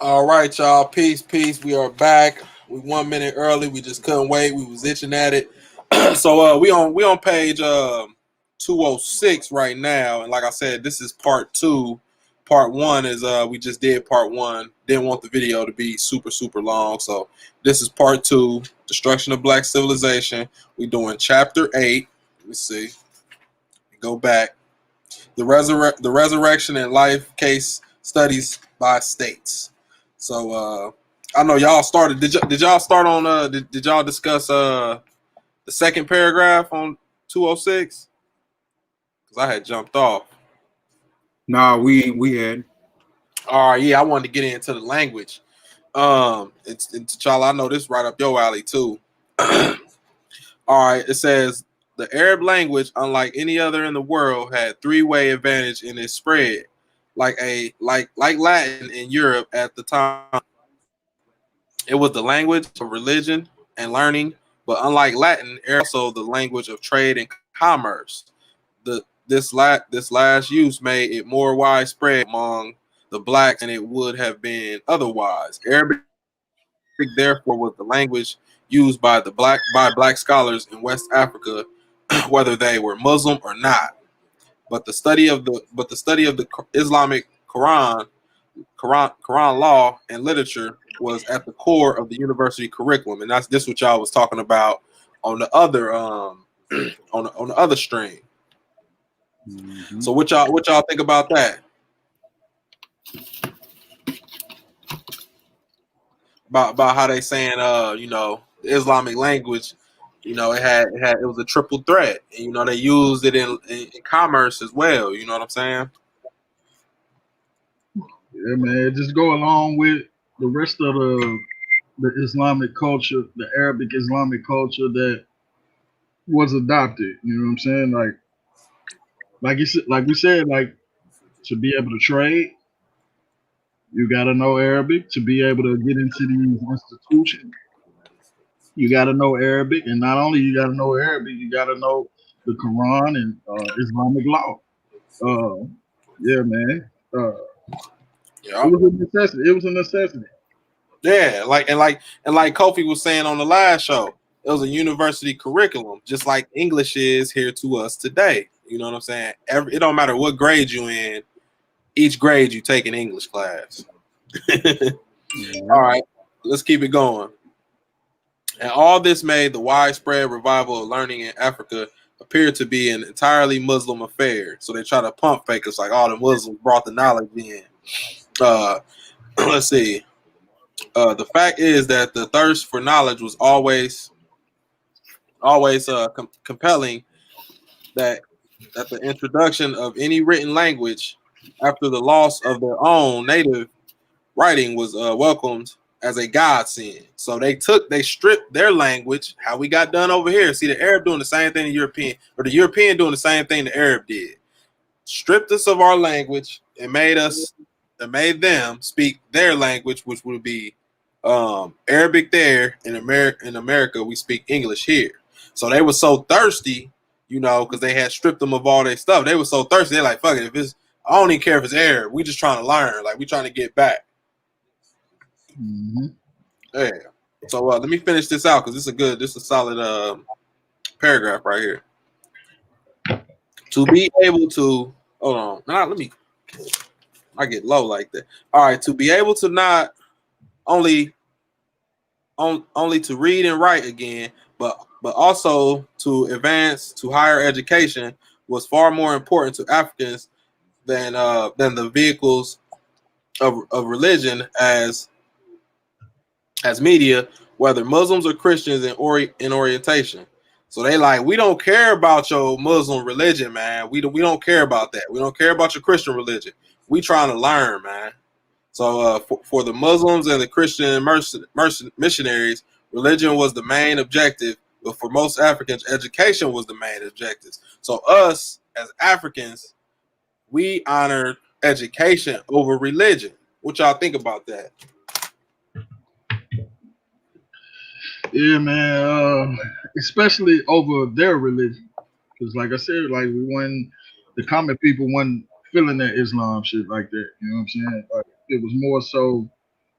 All right, y'all. Peace, peace. We are back. We 1 minute early. We just couldn't wait. We was itching at it. So we on page 206 right now, and like I said, this is part two. Part one is we just did part one. Didn't want the video to be super long, so this is part two. Destruction of Black Civilization. We doing chapter 8. Let me see. Go back. The resurrection and life case studies by states. So I know y'all started. Did y'all start on? Did y'all discuss the second paragraph on 206? Because I had jumped off. Nah, we had. All right, yeah, I wanted to get into the language. It's T'Challa. I know this right up your alley too. All right, it says the Arab language, unlike any other in the world, had three-way advantage in its spread. Like Latin in Europe at the time, it was the language of religion and learning. But unlike Latin, Arab was also the language of trade and commerce. This last use made it more widespread among the blacks than it would have been otherwise. Arabic, therefore, was the language used by black scholars in West Africa, whether they were Muslim or not. But the study of the Islamic Quran law and literature was at the core of the university curriculum, and that's this what y'all was talking about on the other on the other stream. Mm-hmm. So what y'all think about that? About how they saying the Islamic language, it was a triple threat, and they used it in commerce as well. You know what I'm saying? Yeah, man, just go along with the rest of the Islamic culture, the Arabic Islamic culture that was adopted. You know what I'm saying? Like we said, like to be able to trade, you got to know Arabic. To be able to get into these institutions, you got to know Arabic, and not only you got to know Arabic, you got to know the Quran and Islamic law. Uh, yeah, man. Yeah, It was a necessity. It was a necessity. yeah. Like Kofi was saying on the last show, it was a university curriculum, just like English is here to us today. You know what I'm saying? It don't matter what grade you in. Each grade you take an English class. All right, let's keep it going. And all this made the widespread revival of learning in Africa appear to be an entirely Muslim affair. So they try to pump fake us like all the Muslims brought the knowledge in. Uh, let's see. The fact is that the thirst for knowledge was always compelling. That the introduction of any written language after the loss of their own native writing was welcomed as a godsend. So they stripped their language, how we got done over here. See, the Arab doing the same thing the European, or the European doing the same thing the Arab did. Stripped us of our language and made them speak their language, which would be Arabic there. In America, we speak English here. So they were so thirsty, because they had stripped them of all their stuff. They were so thirsty, they're like, fuck it, I don't even care if it's Arab. We just trying to learn. Like, we trying to get back. Mm-hmm. Yeah. So let me finish this out because this is a solid paragraph right here. To be able to hold on, I get low like that. All right, to be able to not only to read and write again, but also to advance to higher education was far more important to Africans than the vehicles of religion as media, whether Muslims or Christians in orientation. So they like, we don't care about your Muslim religion, man. We don't care about that. We don't care about your Christian religion. We trying to learn, man. So for the Muslims and the Christian missionaries, religion was the main objective, but for most Africans, education was the main objective. So us as Africans, we honor education over religion. What y'all think about that? Yeah, man. Especially over their religion, because like I said, the common people wasn't feeling that Islam shit like that. You know what I'm saying? Like, It was more so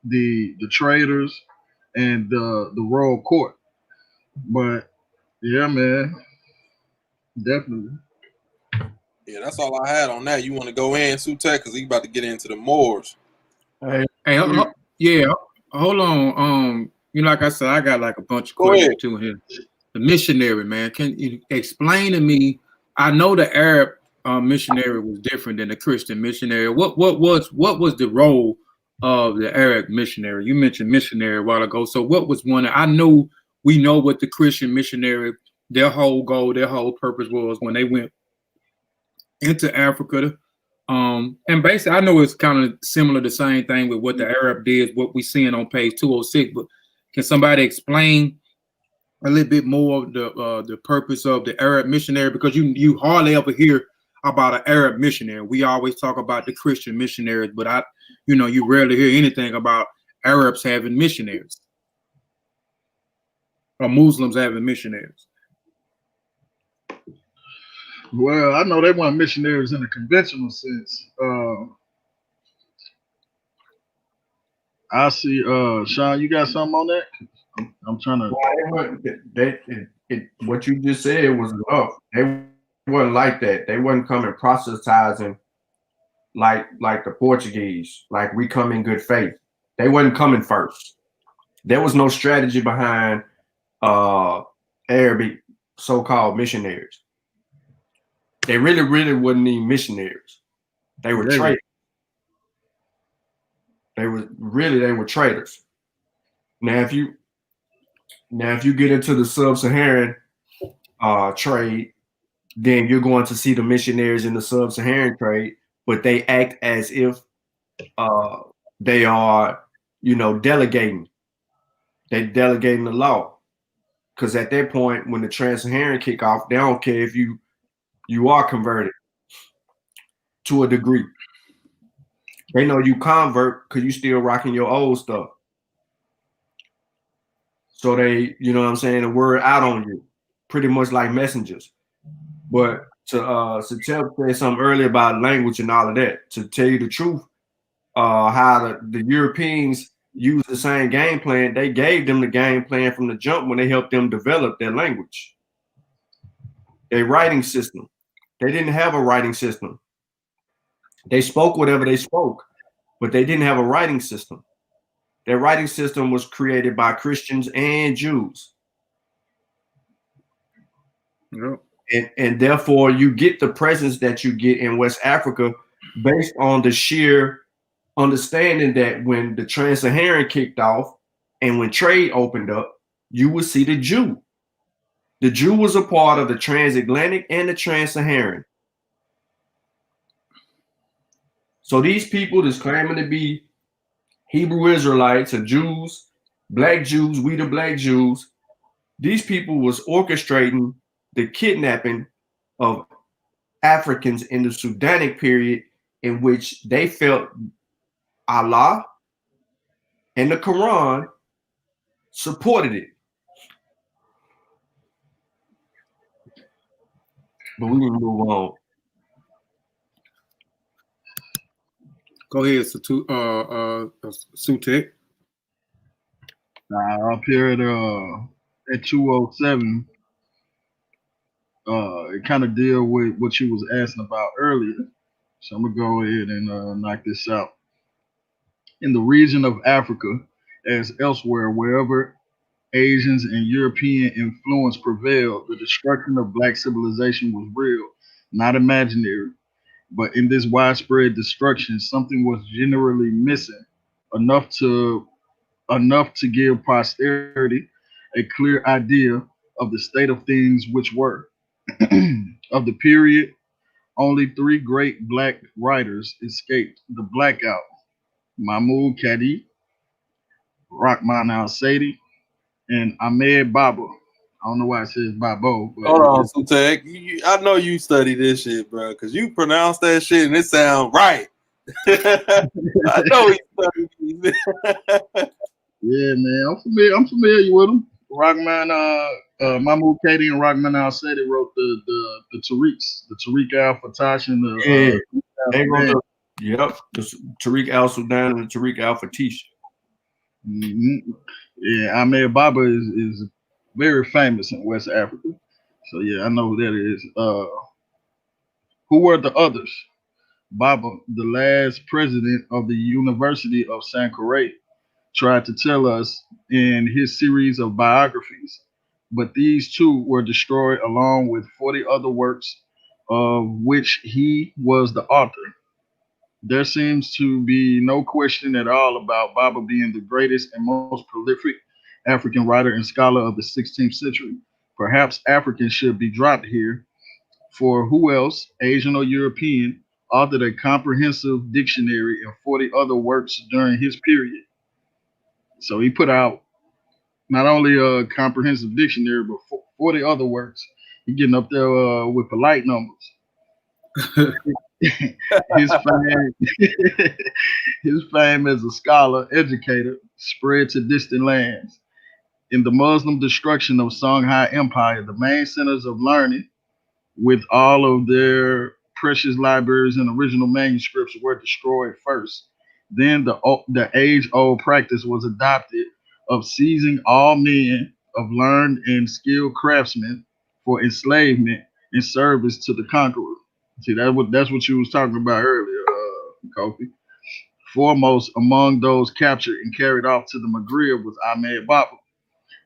the traders and the royal court. But yeah, man, definitely. Yeah, that's all I had on that. You want to go in, Sutek, because he's about to get into the Moors. Hey, yeah, hold on. Like I said, I got like a bunch of Go questions ahead. too here. The missionary, man, can you explain to me? I know the Arab missionary was different than the Christian missionary. What was the role of the Arab missionary? You mentioned missionary a while ago. So what was one? We know what the Christian missionary, their whole goal, their whole purpose was when they went into Africa. And basically, I know it's kind of similar, the same thing with what the Arab did, what we seeing on page 206. But can somebody explain a little bit more of the purpose of the Arab missionary? Because you hardly ever hear about an Arab missionary. We always talk about the Christian missionaries, but you rarely hear anything about Arabs having missionaries or Muslims having missionaries. Well, I know they weren't missionaries in a conventional sense. I see. Sean, you got something on that? I'm trying to. What you just said was enough. They wasn't like that. They wasn't coming proselytizing like the Portuguese. Like we come in good faith. They wasn't coming first. There was no strategy behind Arabic so-called missionaries. They really wasn't even missionaries. They were traders. They were traders. Now if you get into the sub-Saharan trade, then you're going to see the missionaries in the sub-Saharan trade, but they act as if they are, delegating. They're delegating the law. Because at that point, when the trans-Saharan kick off, they don't care if you are converted to a degree. They know you convert because you still rocking your old stuff. So they, you know what I'm saying, the word out on you, pretty much like messengers. But to tell something earlier about language and all of that, to tell you the truth, how the Europeans use the same game plan, they gave them the game plan from the jump when they helped them develop their language, their writing system. They didn't have a writing system. They spoke whatever they spoke, but they didn't have a writing system. Their writing system was created by Christians and Jews. Yep. And therefore, you get the presence that you get in West Africa based on the sheer understanding that when the Trans-Saharan kicked off and when trade opened up, you would see the Jew. The Jew was a part of the transatlantic and the Trans-Saharan. So these people that's claiming to be Hebrew Israelites or Jews, black Jews, we the black Jews, these people was orchestrating the kidnapping of Africans in the Sudanic period, in which they felt Allah and the Quran supported it. But we can move on. Go ahead, Sutek. Up here at 207, it kind of deal with what you was asking about earlier. So I'm gonna go ahead and knock this out. In the region of Africa, as elsewhere, wherever Asians and European influence prevailed, the destruction of black civilization was real, not imaginary. But in this widespread destruction, something was generally missing, enough to give posterity a clear idea of the state of things which were. Of the period, only 3 great black writers escaped the blackout: Mahmoud Kadi, Rahman al-Sadi, and Ahmed Baba. I don't know why it says Babo. Hold on, Sutek. I know you study this shit, bro, because you pronounce that shit and it sound right. I know you studied these. Yeah, man, I'm familiar with them. Rahman, Mahmoud Kadi and Rahman al-Sadi wrote the Tariqs, the Tariq al-Fatash and the. Yep, the Tariq Al Sudan and the Tariq Al Fatisha. Mm-hmm. Yeah, Ahmed Baba is very famous in West Africa. So yeah, I know who that is. Who were the others? Baba, the last president of the University of Sankore, tried to tell us in his series of biographies, but these two were destroyed along with 40 other works of which he was the author. There seems to be no question at all about Baba being the greatest and most prolific African writer and scholar of the 16th century. Perhaps African should be dropped here, for who else, Asian or European, authored a comprehensive dictionary and 40 other works during his period? So he put out not only a comprehensive dictionary, but 40 other works. He getting up there with polite numbers. his fame, his fame as a scholar, educator, spread to distant lands. In the Muslim destruction of Songhai Empire, the main centers of learning, with all of their precious libraries and original manuscripts, were destroyed first. Then the age-old practice was adopted of seizing all men of learned and skilled craftsmen for enslavement and service to the conqueror. See, that's what you was talking about earlier, Kofi. Foremost among those captured and carried off to the Maghreb was Ahmed Baba.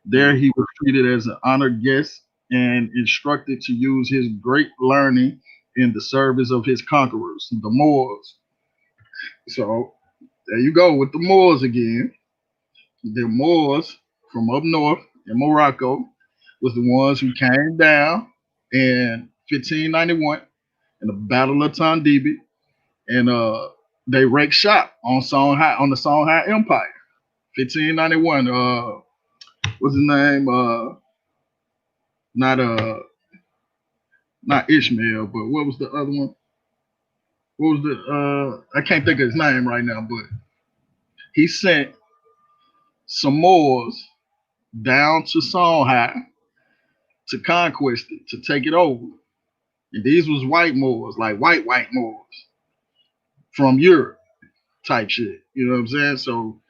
There he was treated as an honored guest and instructed to use his great learning in the service of his conquerors, the Moors. So there you go with the Moors again. The Moors from up north in Morocco was the ones who came down in 1591 in the Battle of Tondibi, and they wreaked shop on the Songhai Empire. 1591. What's his name? Not not Ishmael, but what was the other one? What was the I can't think of his name right now, but he sent some Moors down to Songhai to conquest it, to take it over. And these was white Moors, like white Moors from Europe type shit. You know what I'm saying? So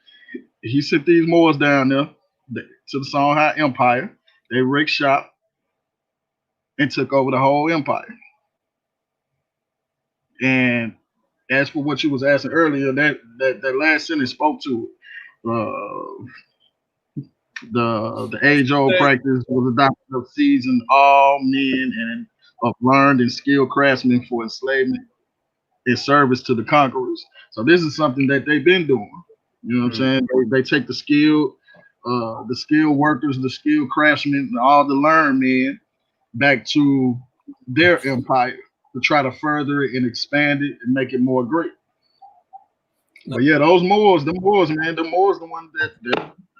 he sent these Moors down there to the Songhai Empire. They wreaked shop and took over the whole empire. And as for what you was asking earlier, that last sentence spoke to it. The age old practice was adopted of seizing all men and of learned and skilled craftsmen for enslavement in service to the conquerors. So this is something that they've been doing. You know what I'm saying? They take the skilled workers, the skilled craftsmen, and all the learned men back to their empire to try to further it and expand it and make it more great. But yeah, those Moors, man, the Moors, the ones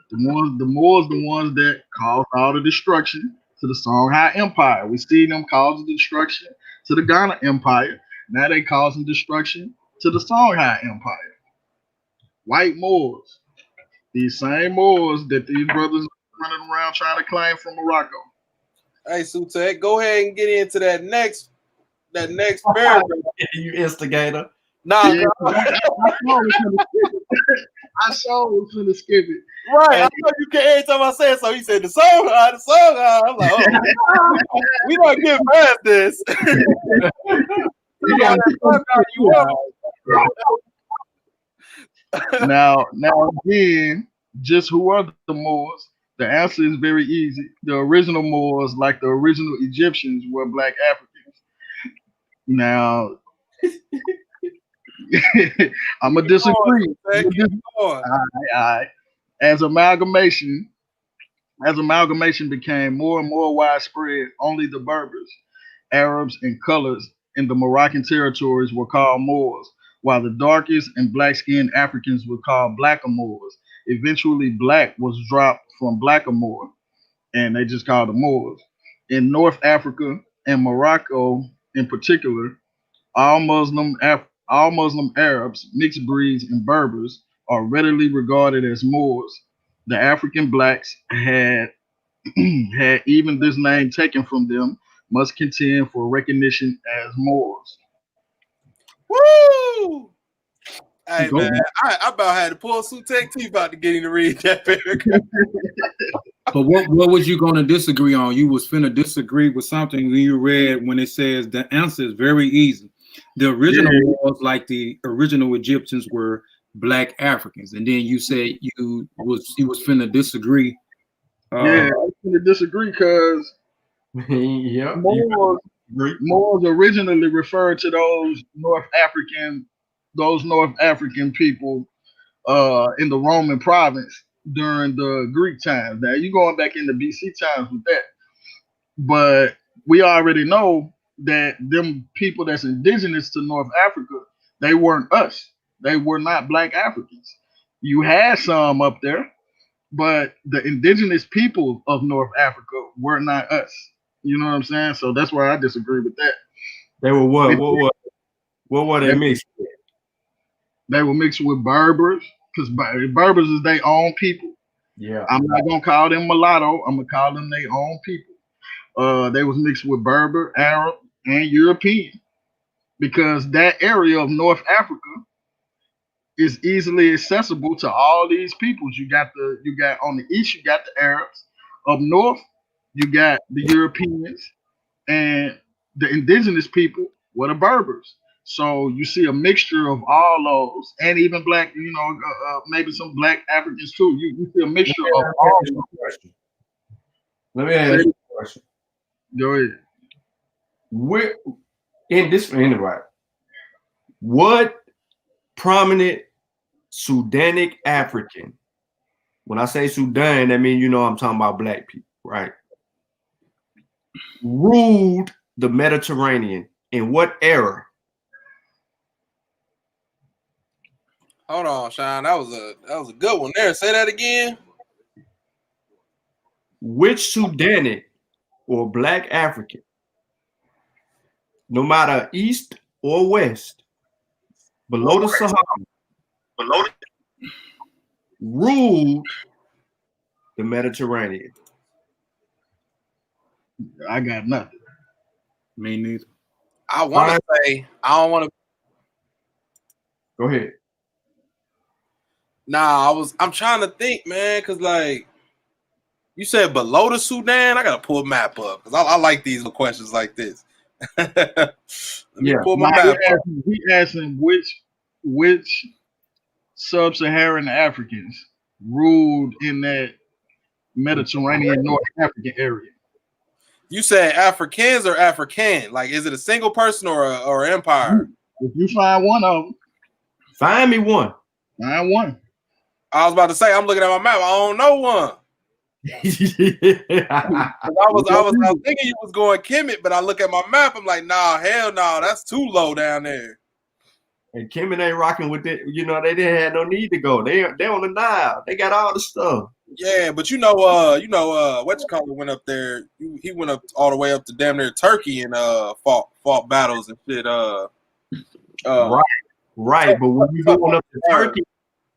the ones that caused all the destruction to the Songhai Empire. We see them causing destruction to the Ghana Empire. Now they causing destruction to the Songhai Empire. White Moors, these same Moors that these brothers running around trying to claim from Morocco. Hey, Sutek, go ahead and get into that next paragraph. You instigator. Nah, Yeah, I saw was finna skip it. right. I know you can't. Every time I say it, so he said the song. I'm like, oh, we don't get past this. Now again, just who are the Moors? The answer is very easy. The original Moors, like the original Egyptians, were black Africans. Now, I'm gonna disagree. All right. As amalgamation became more and more widespread, only the Berbers, Arabs, and colors in the Moroccan territories were called Moors, while the darkest and black-skinned Africans were called Blackamoors. Eventually, black was dropped from Blackamoor, and they just called them Moors. In North Africa and Morocco in particular, all Muslim Arabs, mixed breeds, and Berbers are readily regarded as Moors. The African blacks had had even this name taken from them must contend for recognition as Moors. Woo! Hey man, I about had to pull Sutek teeth out to get him to read that paragraph. But what was you going to disagree on? You was finna disagree with something you read when it says the answer is very easy. The original was like the original Egyptians were black Africans, and then you said you was finna disagree. Yeah, I was finna disagree because Yeah. Moors originally referred to those North African people in the Roman province during the Greek times. Now you going back into BC times with that, but we already know that them people that's indigenous to North Africa, they weren't us. They were not black Africans. You had some up there, but the indigenous people of North Africa were not us. You know what I'm saying? So that's why I disagree with that. They were what? What were they mixed with? They were mixed with Berbers, because Berbers is their own people. Yeah. I'm not gonna call them mulatto. I'm gonna call them their own people. They was mixed with Berber, Arab, and European, because that area of North Africa is easily accessible to all these peoples. You got on the east, you got the Arabs. Up north, you got the Europeans, and the indigenous people were the Berbers. So you see a mixture of all those, and even black, maybe some black Africans too. You see a mixture of all of them. Let me ask you a question. Go ahead. What prominent Sudanic African, when I say Sudan, that means I'm talking about black people, right? Ruled the Mediterranean in what era? Hold on, Sean. That was a good one there. Say that again. Which Sudanic or black African, no matter east or west, below the Sahara, ruled the Mediterranean? I got nothing. Me neither. I want to say I don't want to. Go ahead. Nah, I'm trying to think, man, because like you said below the Sudan, I gotta pull a map up because I like these questions like this. Let me pull my map up. He asking which sub-Saharan Africans ruled in that Mediterranean North African area. You said Africans or African? Like, is it a single person or an empire? If you find one of them, find me one. Find one. I was about to say, I'm looking at my map. I don't know one. I was thinking you was going Kemet, but I look at my map. I'm like, nah, hell no, that's too low down there. And Kemet ain't rocking with it. They didn't have no need to go. They on the Nile. They got all the stuff. Yeah, but what you call it went up there. He went up all the way up to damn near Turkey and fought battles and shit. Right. But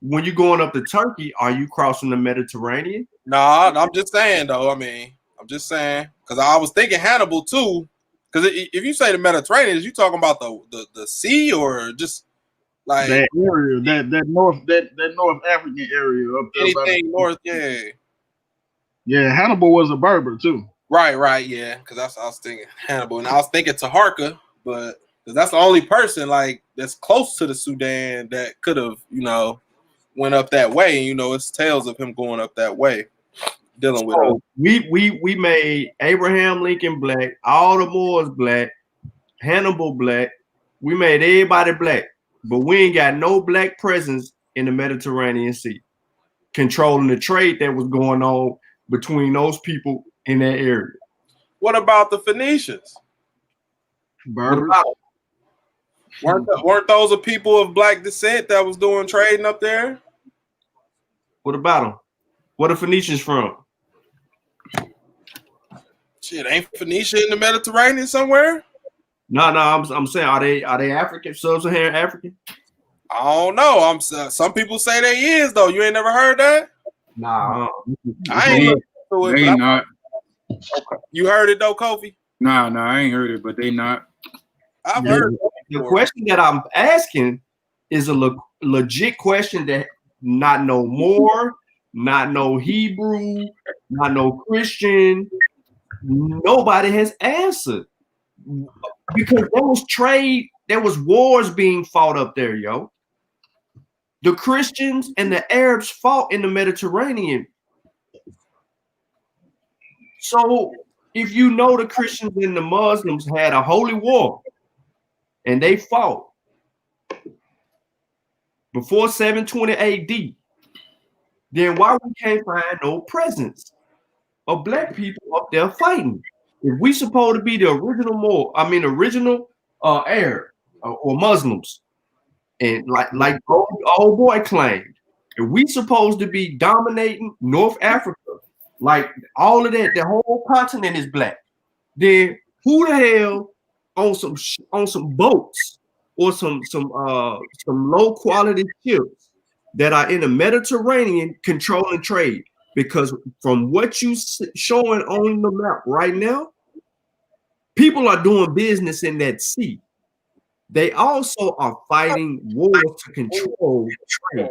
when you going up to Turkey, are you crossing the Mediterranean? Nah, I'm just saying though. I mean, I'm just saying because I was thinking Hannibal too. Because if you say the Mediterranean, is you talking about the sea or just like that area, that North African area up there? Anything north, yeah. Yeah, Hannibal was a Berber too. Right, yeah. Because I was thinking Hannibal, and I was thinking Taharka, but because that's the only person like that's close to the Sudan that could have, went up that way. And, it's tales of him going up that way, dealing with. We made Abraham Lincoln black, all the Moors black, Hannibal black. We made everybody black, but we ain't got no black presence in the Mediterranean Sea, controlling the trade that was going on between those people in that area. What about the Phoenicians? Berbers. Weren't those a people of black descent that was doing trading up there? What about them? Where the Phoenicians from? Shit, ain't Phoenicia in the Mediterranean somewhere? No, I'm saying, are they African, sub-Saharan African? I don't know. Some people say they is though. You ain't never heard that? Nah, I ain't looking into it. They not. Okay. You heard it though, Kofi? Nah, I ain't heard it, but they not. I've heard it. The question that I'm asking is a legit question that not no more, not no Hebrew, not no Christian, nobody has answered. Because there was trade, there was wars being fought up there, yo. The Christians and the Arabs fought in the Mediterranean. So if you know the Christians and the Muslims had a holy war and they fought before 720 AD, then why we can't find no presence of black people up there fighting? If we supposed to be the original Arab or Muslims, and like old boy claimed, if we supposed to be dominating North Africa, like all of that, the whole continent is black, then who the hell on some boats or some low quality ships that are in the Mediterranean controlling trade? Because from what you showing on the map right now, people are doing business in that sea. They also are fighting wars to control trade.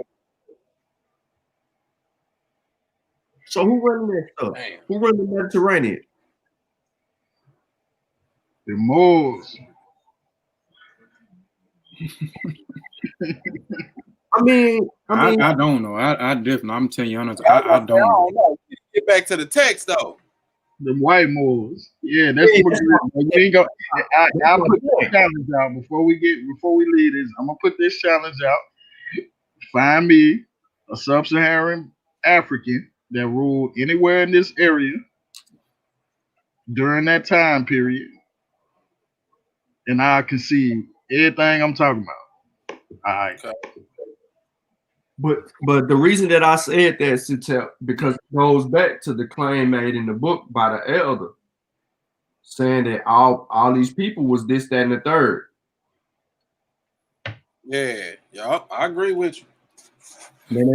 So who running that stuff? Damn. Who run the Mediterranean? The Moors. I don't know. I definitely, I'm telling you honestly, I don't know. Get back to the text though. The white Moors. Yeah, that's what we're doing. I'll put this challenge out before we leave this. I'm gonna put this challenge out. Find me a sub-Saharan African that ruled anywhere in this area during that time period, and I can see everything I'm talking about. All right. Okay. But the reason that I said that, Sitel, because it goes back to the claim made in the book by the elder, saying that all these people was this, that, and the third. Yeah, I agree with you. Then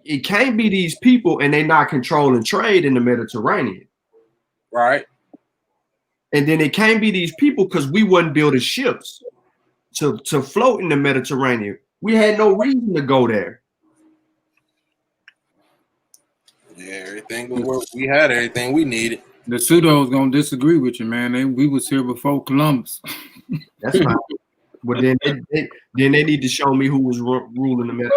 it can't be these people, and they not controlling trade in the Mediterranean. Right. And then it can't be these people because we wasn't building ships to float in the Mediterranean. We had no reason to go there. Yeah, everything we had, everything we needed. The pseudos gonna disagree with you, man. We was here before Columbus. That's fine. But then they need to show me who was ruling the Mediterranean.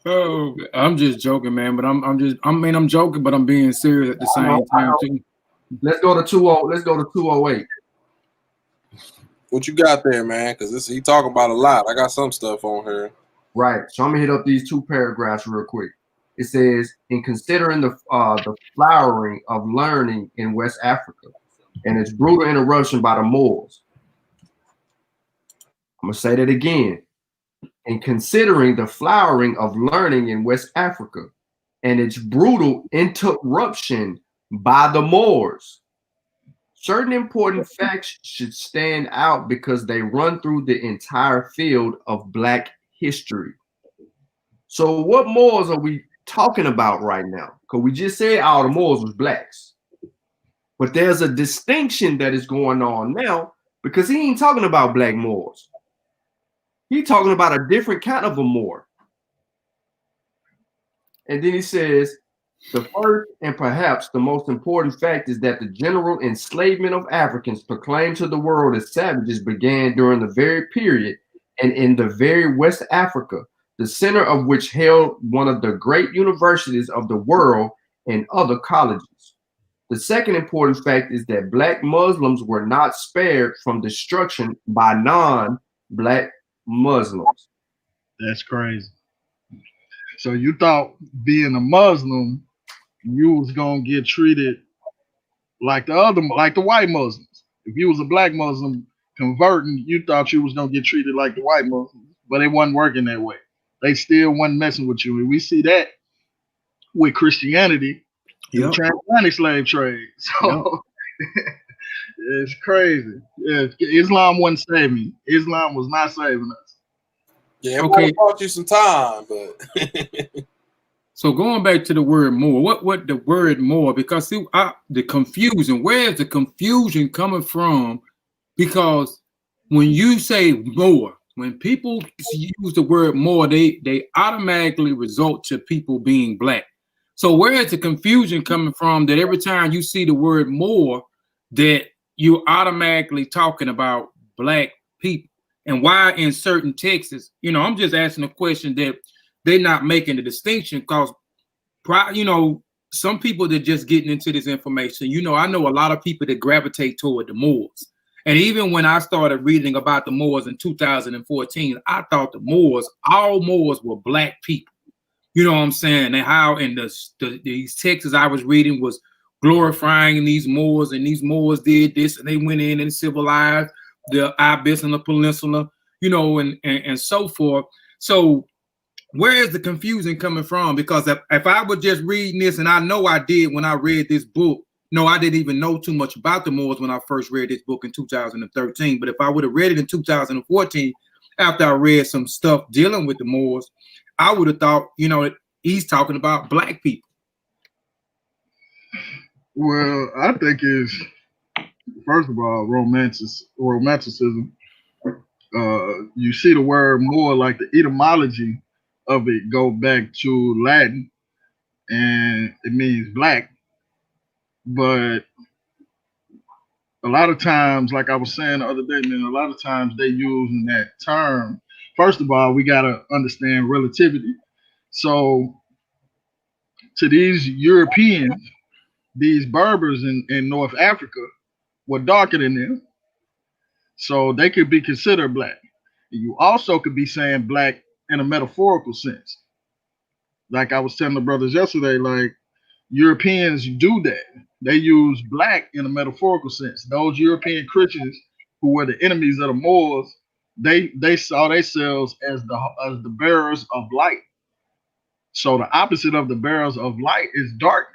Oh, I'm just joking, man. But I'm joking, but I'm being serious at the same time too. Let's go to 208. What you got there, man? Because he talking about a lot. I got some stuff on here. Right. So I'm gonna hit up these two paragraphs real quick. It says, in considering the flowering of learning in West Africa and its brutal interruption by the Moors. I'm gonna say that again. In considering the flowering of learning in West Africa and its brutal interruption by the Moors, certain important facts should stand out because they run through the entire field of Black history. So what Moors are we talking about right now? Because we just said all the Moors was blacks. But there's a distinction that is going on now because he ain't talking about black Moors. He's talking about a different kind of a Moor. And then he says, the first and perhaps the most important fact is that the general enslavement of Africans proclaimed to the world as savages began during the very period and in the very West Africa, the center of which held one of the great universities of the world and other colleges. The second important fact is that Black Muslims were not spared from destruction by non-Black Muslims. That's crazy. So you thought being a Muslim, you was gonna get treated like the white Muslims. If you was a black Muslim converting, you thought you was gonna get treated like the white Muslims, but it wasn't working that way. They still wasn't messing with you. And we see that with Christianity, the transatlantic slave trade. So it's crazy. Yeah, Islam wasn't saving. Islam was not saving us. Yeah, it might have cost you some time, but so going back to the word more, what the word more? Because see, the confusion. Where is the confusion coming from? Because when you say more, when people use the word Moor, they automatically result to people being black. So where is the confusion coming from that every time you see the word Moor, that you're automatically talking about black people? And why in certain texts, you know, I'm just asking a question that they're not making the distinction, because, you know, some people that just getting into this information, you know, I know a lot of people that gravitate toward the Moors. And even when I started reading about the Moors in 2014, I thought the Moors, all Moors were black people. You know what I'm saying? And how in these texts I was reading was glorifying these Moors, and these Moors did this, and they went in and civilized the Iberian Peninsula, you know, and so forth. So where is the confusion coming from? Because if I was just reading this, and I know I did when I read this book, no, I didn't even know too much about the Moors when I first read this book in 2013. But if I would have read it in 2014, after I read some stuff dealing with the Moors, I would have thought, you know, he's talking about black people. Well, I think it's, first of all, romanticism. You see the word Moor, like the etymology of it go back to Latin, and it means black. But a lot of times, like I was saying the other day, man, a lot of times they using that term. First of all, we gotta understand relativity. So to these Europeans, these Berbers in North Africa were darker than them. So they could be considered black. You also could be saying black in a metaphorical sense. Like I was telling the brothers yesterday, like Europeans do that. They use black in a metaphorical sense. Those European Christians who were the enemies of the Moors, they saw themselves as the bearers of light. So the opposite of the bearers of light is darkness.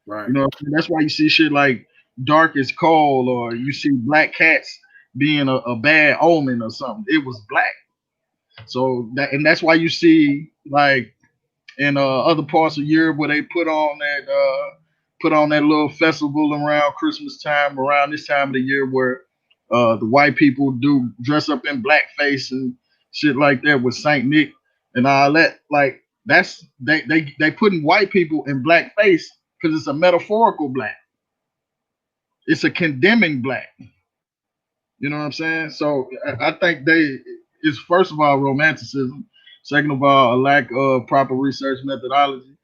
Right. You know, that's why you see shit like dark is cold, or you see black cats being a bad omen or something. It was black. So that's why you see like in other parts of Europe where they put on that little festival around Christmas time, around this time of the year, where the white people do dress up in blackface and shit like that with Saint Nick and all that. Like that's they putting white people in blackface because it's a metaphorical black. It's a condemning black. You know what I'm saying? So I think it's first of all romanticism. Second of all, a lack of proper research methodology.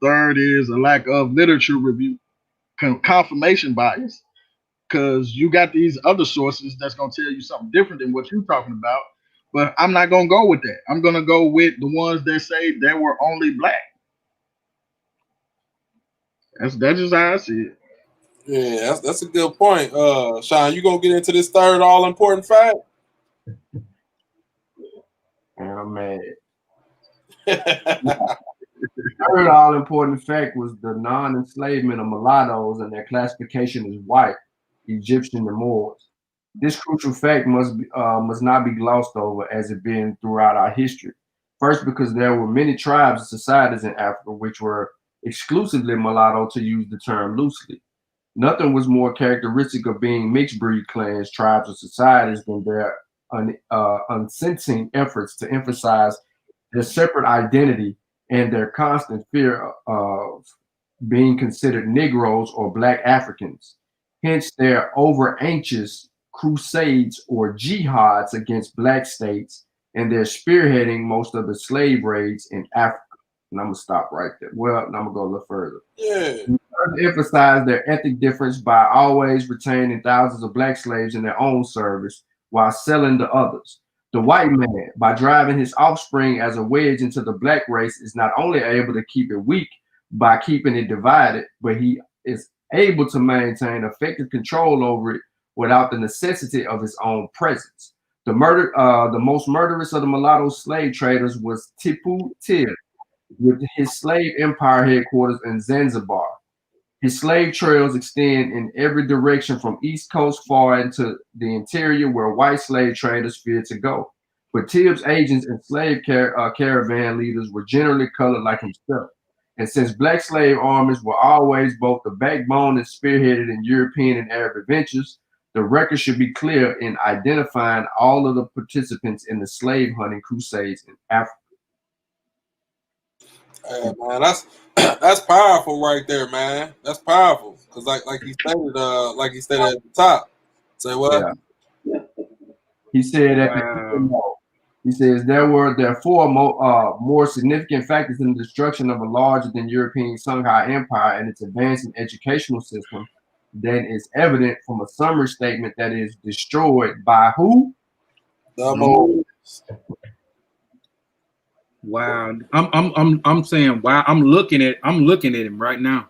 Third is a lack of literature review, confirmation bias, because you got these other sources that's going to tell you something different than what you're talking about. But I'm not going to go with that. I'm going to go with the ones that say they were only black. That's just how I see it. Yeah, that's a good point. Sean, you gonna get into this third all important fact? And I'm mad. Third all important fact was the non-enslavement of mulattoes and their classification as white, Egyptian, and Moors. This crucial fact must not be glossed over, as it been throughout our history. First, because there were many tribes and societies in Africa which were exclusively mulatto, to use the term loosely. Nothing was more characteristic of being mixed breed clans, tribes, or societies than their unceasing efforts to emphasize their separate identity and their constant fear of being considered Negroes or Black Africans. Hence, their over-anxious crusades or jihads against Black states and their spearheading most of the slave raids in Africa. And I'm going to stop right there. Well, I'm going to go a little further. Yeah. Emphasize their ethnic difference by always retaining thousands of Black slaves in their own service while selling to others. The white man, by driving his offspring as a wedge into the Black race, is not only able to keep it weak by keeping it divided, but he is able to maintain effective control over it without the necessity of his own presence. The most murderous of the mulatto slave traders was Tipu Tip, with his slave empire headquarters in Zanzibar. His slave trails extend in every direction from East Coast far into the interior, where white slave traders feared to go. But Tibbs' agents and slave caravan leaders were generally colored like himself. And since Black slave armies were always both the backbone and spearheaded in European and Arab adventures, The record should be clear in identifying all of the participants in the slave hunting crusades in Africa. Hey, man, that's powerful right there, man. That's powerful because like he stated at the top. Say what? Yeah. He said that he says there were therefore more significant factors in the destruction of a larger than European Songhai Empire and its advancing educational system than is evident from a summary statement that is destroyed by who? The Moors. Wow. I'm saying wow. I'm looking at him right now.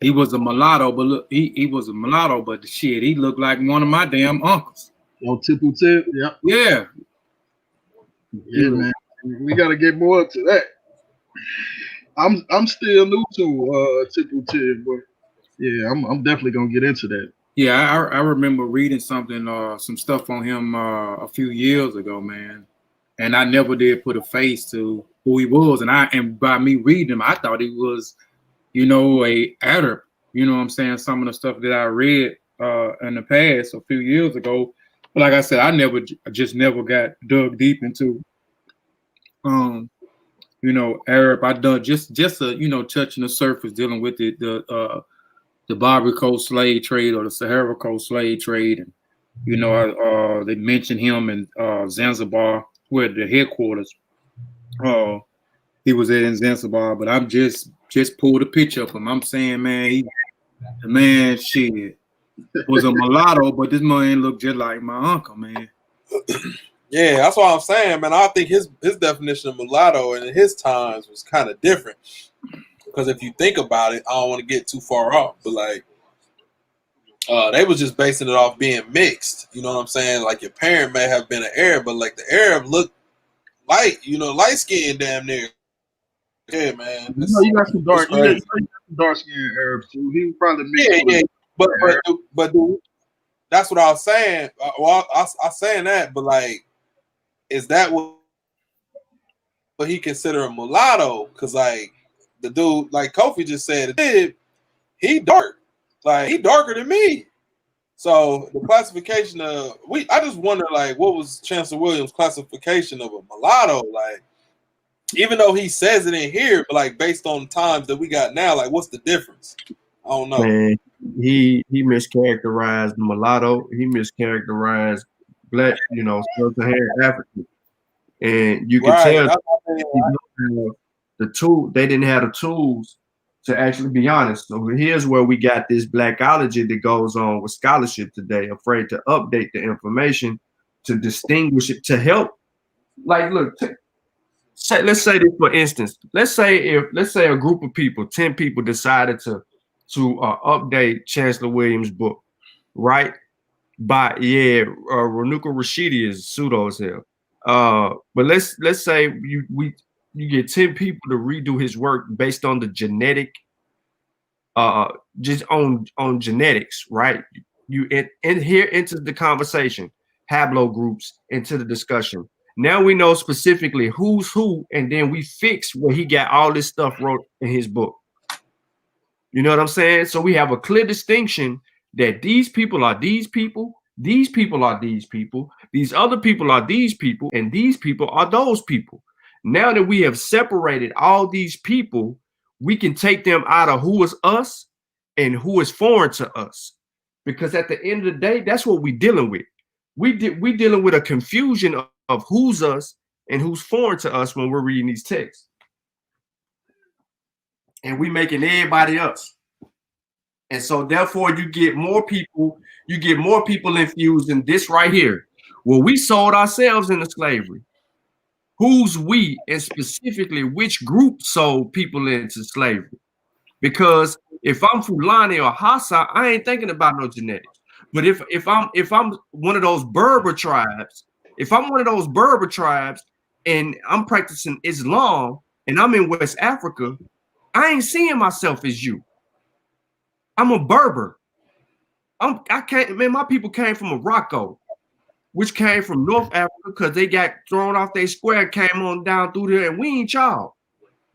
He was a mulatto, but look, he was a mulatto, but the shit, he looked like one of my damn uncles. Yo, Tipple Tip, yeah. Yeah, man. We gotta get more to that. I'm still new to Tipple Tip, but yeah, I'm definitely gonna get into that. Yeah, I remember reading something, some stuff on him a few years ago, man. And I never did put a face to who he was. And by me reading him, I thought he was, a Arab. You know what I'm saying? Some of the stuff that I read in the past a few years ago. But like I said, I never got dug deep into Arab. I done just touching the surface, dealing with the Barbary Coast slave trade or the Sahara Coast slave trade. And they mentioned him in Zanzibar, where the headquarters he was at in Zanzibar. But I'm just pulled a picture of him. I'm saying, man, the man shit was a mulatto, but this man looked just like my uncle, man. Yeah, that's what I'm saying, man. I think his definition of mulatto in his times was kind of different. Because if you think about it, I don't want to get too far off, but like they was just basing it off being mixed. You know what I'm saying? Like your parent may have been an Arab, but like the Arab looked light skinned damn near. Yeah, man. You got some dark skinned Arabs too. He was probably mixed. Yeah. But dude, that's what I was saying. Well, I saying that, but like, is that what he consider a mulatto? Because like the dude, like Kofi just said, he dark, like he darker than me. So the classification of I just wonder like what was Chancellor Williams' classification of a mulatto? Like, even though he says it in here, but like based on the times that we got now, like what's the difference? I don't know. Man, he mischaracterized mulatto. He mischaracterized black, sub-Saharan African, and you can tell they didn't have the tools to actually be honest. So here's where we got this blackology that goes on with scholarship today, afraid to update the information to distinguish it, to help. Like, look, let's say this for instance. Let's say a group of people, 10 people, decided to update Chancellor Williams' book, right? By Renuka Rashidi is pseudo as hell. But let's say you get 10 people to redo his work based on the genetic, just on genetics, right? You in here enters the conversation, Hablo groups into the discussion. Now we know specifically who's who, and then we fix where he got all this stuff wrote in his book. You know what I'm saying? So we have a clear distinction that these people are these people, these people are these people, these other people are these people, and these people are those people. Now that we have separated all these people, we can take them out of who is us and who is foreign to us. Because at the end of the day, that's what we're dealing with. We dealing with a confusion of who's us and who's foreign to us when we're reading these texts. And we making everybody us. And so therefore you get more people infused in this right here. Well, we sold ourselves into slavery. Who's we, and specifically which group sold people into slavery? Because if I'm Fulani or Hassa, I ain't thinking about no genetics. But if I'm one of those Berber tribes, and I'm practicing Islam and I'm in West Africa, I ain't seeing myself as you. I'm a Berber. My people came from Morocco, which came from North Africa because they got thrown off their square and came on down through there, and we ain't y'all.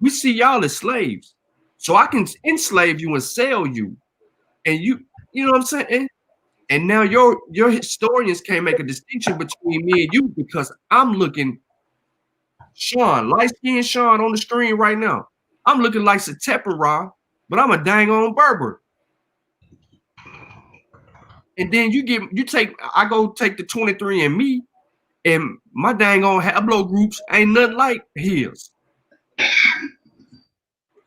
We see y'all as slaves. So I can enslave you and sell you. And you know what I'm saying? And now your historians can't make a distinction between me and you because I'm looking Sean, light-skinned Sean on the screen right now. I'm looking like Satepara, but I'm a dang on Berber. And then I go take the 23andMe, and my dang on haplogroups ain't nothing like his.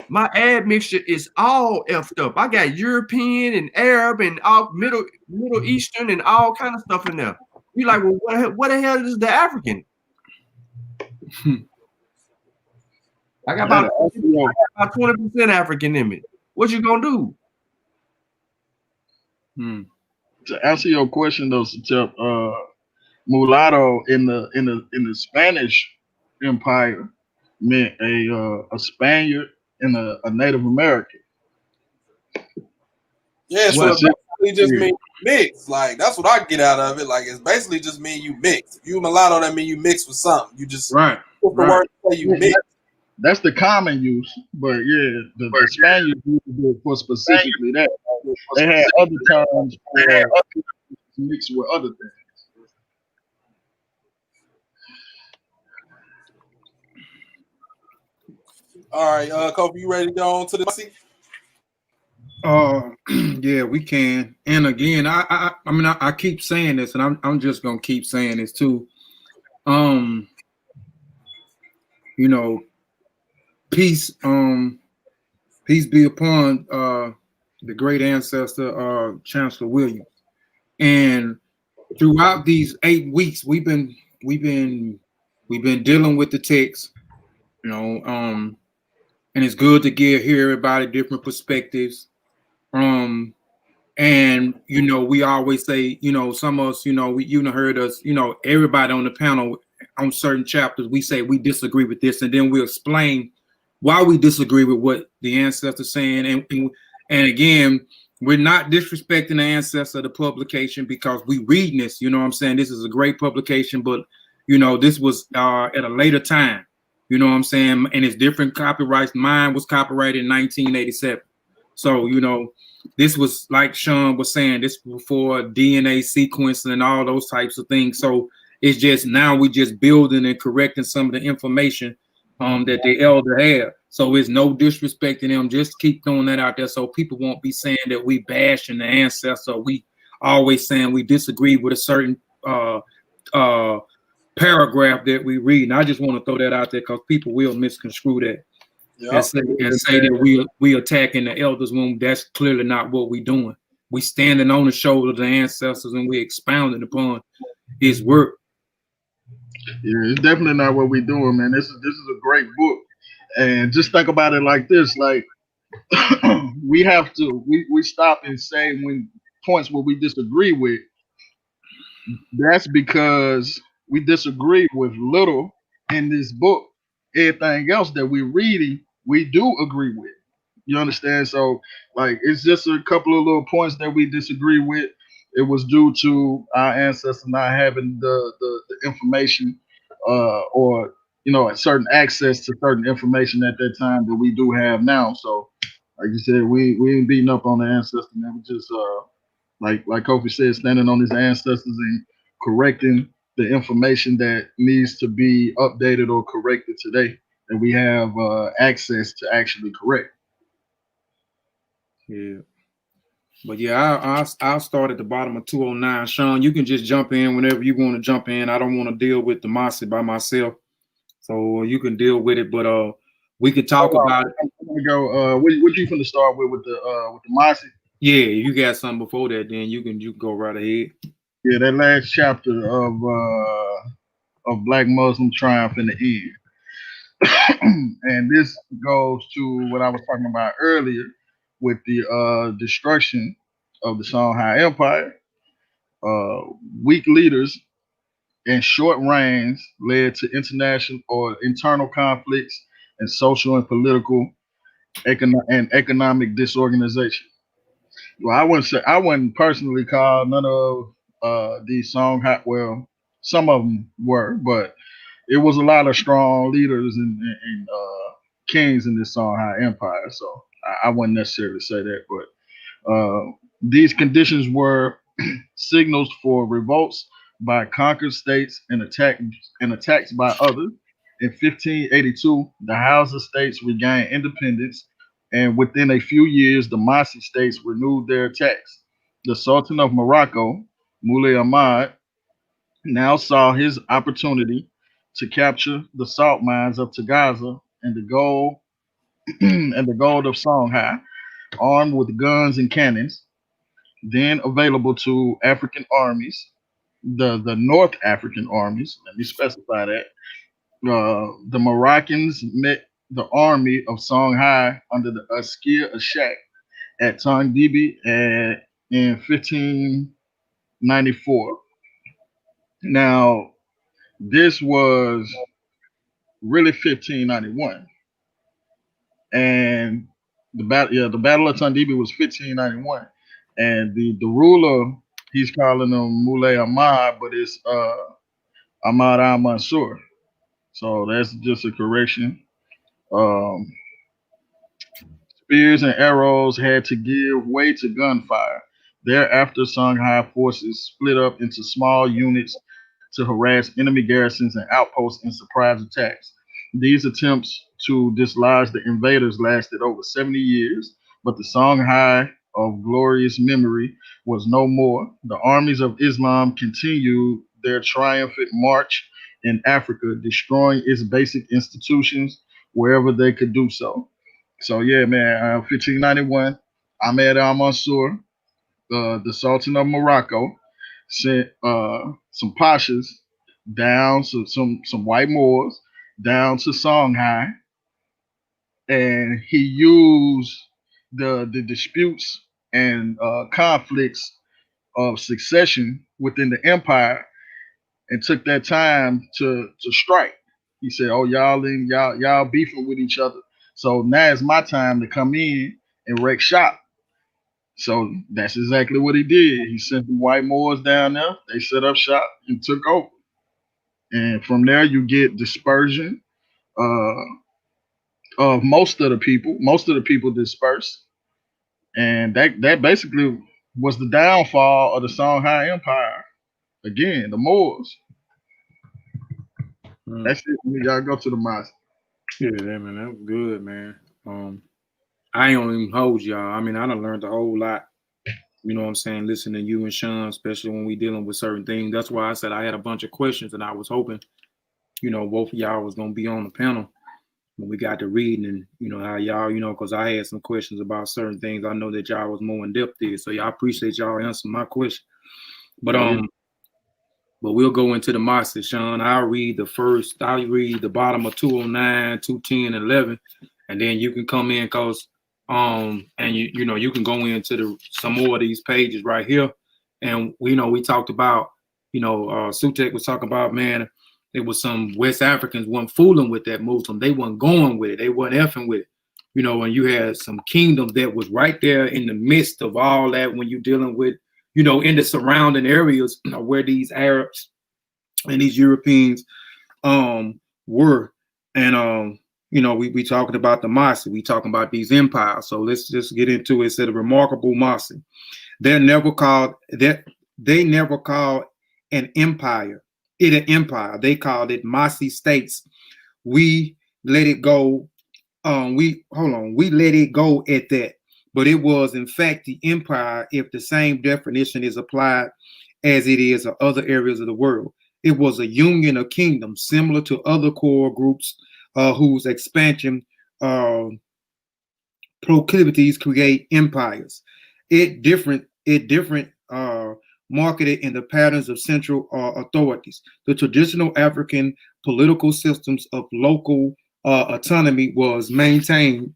My admixture is all effed up. I got European and Arab and all Middle Eastern and all kind of stuff in there. You like, well, what the hell is the African? I got about 20% African in me. What you gonna do? To answer your question though, Satep, mulatto in the Spanish Empire meant a Spaniard and a Native American. Yeah, so it basically just means mix. Like that's what I get out of it. Like it's basically just mean you mix. If you mulatto, that mean you mix with something. You just right. put the word say you mix. That's the common use, but yeah, the Spaniards used it for specifically that. They had other terms for mix with other things. All right, Kofi, you ready to go on to the seat? Yeah, we can. And again, I keep saying this, and I'm just gonna keep saying this too. You know, peace be upon the great ancestor Chancellor Williams. And throughout these 8 weeks, we've been dealing with the text, you know, and it's good to hear everybody different perspectives. And you know, we always say, you know, some of us, you know, heard us, you know, everybody on the panel on certain chapters, we say we disagree with this, and then we explain why we disagree with what the ancestors saying. And again, we're not disrespecting the ancestor of the publication because we reading this, you know what I'm saying? This is a great publication, but you know, this was at a later time, you know what I'm saying? And it's different copyrights. Mine was copyrighted in 1987. So, you know, this was like Sean was saying, this before DNA sequencing and all those types of things. So it's just now we just building and correcting some of the information that the elder had. So it's no disrespecting them. Just keep throwing that out there so people won't be saying that we bashing the ancestor. We always saying we disagree with a certain paragraph that we read. And I just want to throw that out there because people will misconstrue that. Yep. And say that we attacking the elders when that's clearly not what we doing. We standing on the shoulder of the ancestors and we expounding upon his work. Yeah, it's definitely not what we doing, man. This is a great book. And just think about it like this, like we have to we stop and say when points where we disagree with, that's because we disagree with little in this book. Everything else that we're reading, we do agree with. You understand? So like it's just a couple of little points that we disagree with. It was due to our ancestors not having the information or you know certain access to certain information at that time that we do have now. So like you said, we ain't beating up on the ancestors, man. We just like Kofi said, standing on his ancestors and correcting the information that needs to be updated or corrected today that we have access to actually correct. Yeah. But yeah, I'll start at the bottom of 209. Sean, you can just jump in whenever you want to jump in. I don't want to deal with the Masi by myself. So you can deal with it, but we can talk about it. I'm gonna go what you finna start with the Masi? Yeah, you got something before that, then you can go right ahead. Yeah, that last chapter of Black Muslim Triumph in the End. And this goes to what I was talking about earlier with the destruction of the Songhai Empire. Weak leaders and short reigns led to international or internal conflicts and social and political and economic disorganization. Well, I wouldn't personally call none of these Songhai. Well, some of them were, but it was a lot of strong leaders and kings in this Songhai Empire. So I wouldn't necessarily say that, but these conditions were signals for revolts by conquered states and attacks by others. In 1582, the Hausa states regained independence, and within a few years, the Masi states renewed their attacks. The Sultan of Morocco, Muley Ahmad, now saw his opportunity to capture the salt mines of Tagaza and the gold and the gold of Songhai, armed with guns and cannons, then available to African armies, the North African armies. Let me specify that. The Moroccans met the army of Songhai under the Askir Ashak at Tongdibi in 1594. Now, this was really 1591, and the Battle of Tongdibi was 1591, and the ruler, he's calling him Muley Ahmad, but it's Ahmad al Mansur. So that's just a correction. Um, Spears and arrows had to give way to gunfire. Thereafter, Songhai forces split up into small units to harass enemy garrisons and outposts in surprise attacks. These attempts to dislodge the invaders lasted over 70 years, but the Songhai of glorious memory was no more. The armies of Islam continued their triumphant march in Africa, destroying its basic institutions wherever they could do so. So yeah, man, 1591, Ahmed Al Mansur, the Sultan of Morocco, sent some pashas down, so some white Moors down to Songhai, and he used the disputes and conflicts of succession within the empire and took that time to strike. He said, "Oh, y'all beefing with each other. So now it's my time to come in and wreck shop." So that's exactly what he did. He sent the white Moors down there. They set up shop and took over. And from there, you get dispersion uh, of most of the people. Most of the people dispersed, and that basically was the downfall of the Songhai Empire. Again, the Moors. That's it. Y'all go to the mosque. Yeah, man, that was good, man. I ain't gonna even hold y'all. I mean, I done learned a whole lot. You know what I'm saying? Listening to you and Sean, especially when we dealing with certain things. That's why I said I had a bunch of questions, and I was hoping, both of y'all was gonna be on the panel when we got to reading, and how y'all, because I had some questions about certain things. I know that y'all was more in depth there, so y'all appreciate y'all answering my question. But we'll go into the Mosque, Sean. I'll read the bottom of 209, 210, and 11, and then you can come in because and you can go into some more of these pages right here. And we talked about, Sutek was talking about, man, there was some West Africans weren't fooling with that Muslim. They weren't going with it. They weren't effing with it. And you had some kingdom that was right there in the midst of all that when you're dealing with, in the surrounding areas where these Arabs and these Europeans were. And we talking about the Mosque. We talking about these empires. So let's just get into it. It said a remarkable Mosque. They never called an empire an empire. They called it Mosque states. We let it go. We let it go at that. But it was, in fact, the empire, if the same definition is applied as it is in other areas of the world. It was a union of kingdoms similar to other core groups whose expansion proclivities create empires. It different marketed in the patterns of central authorities. The traditional African political systems of local autonomy was maintained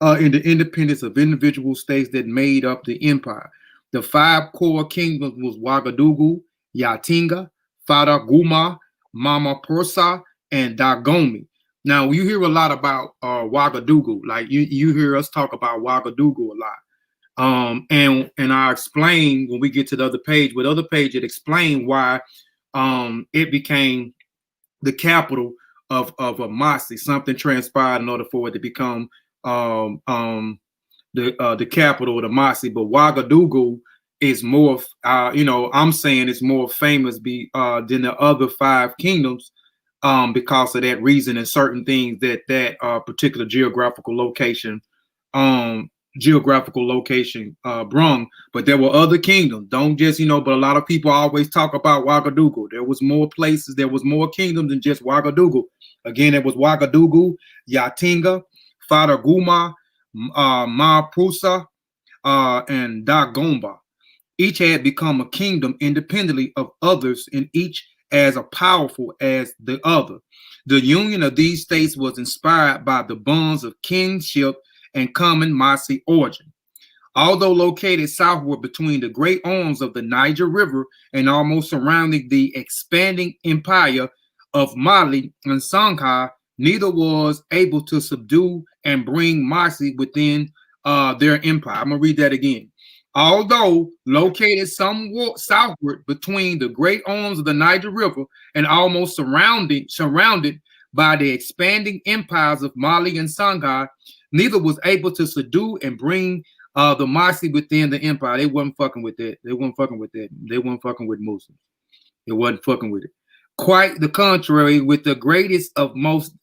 in the independence of individual states that made up the empire. The 5 core kingdoms was Ouagadougou, Yatinga, Fadaguma, Mama Persa, and Dagommi. Now, you hear a lot about Ouagadougou. Like you hear us talk about Ouagadougou a lot. And I explain when we get to the other page. With the other page, it explained why it became the capital of a Mosque. Something transpired in order for it to become the capital of the Mosque. But Ouagadougou is more, I'm saying it's more famous than the other 5 kingdoms, because of that reason and certain things that particular geographical location brung. But there were other kingdoms. Don't just, but a lot of people always talk about Ouagadougou. There was more places, there was more kingdoms than just Ouagadougou. Again, it was Ouagadougou, Yatinga, Fadaguma, Maprusa, and Dagomba. Each had become a kingdom independently of others, and each as powerful as the other. The union of these states was inspired by the bonds of kinship and common Masi origin. Although located southward between the great arms of the Niger River and almost surrounding the expanding empire of Mali and Songhai, neither was able to subdue and bring Masi within their empire. I'm going to read that again. Although located somewhat southward between the great arms of the Niger River and almost surrounded by the expanding empires of Mali and Songhai, neither was able to subdue and bring the Masi within the empire. They wasn't fucking with that. They wasn't fucking with that. They wasn't fucking with Muslims. They wasn't fucking with it. Quite the contrary, with the greatest of most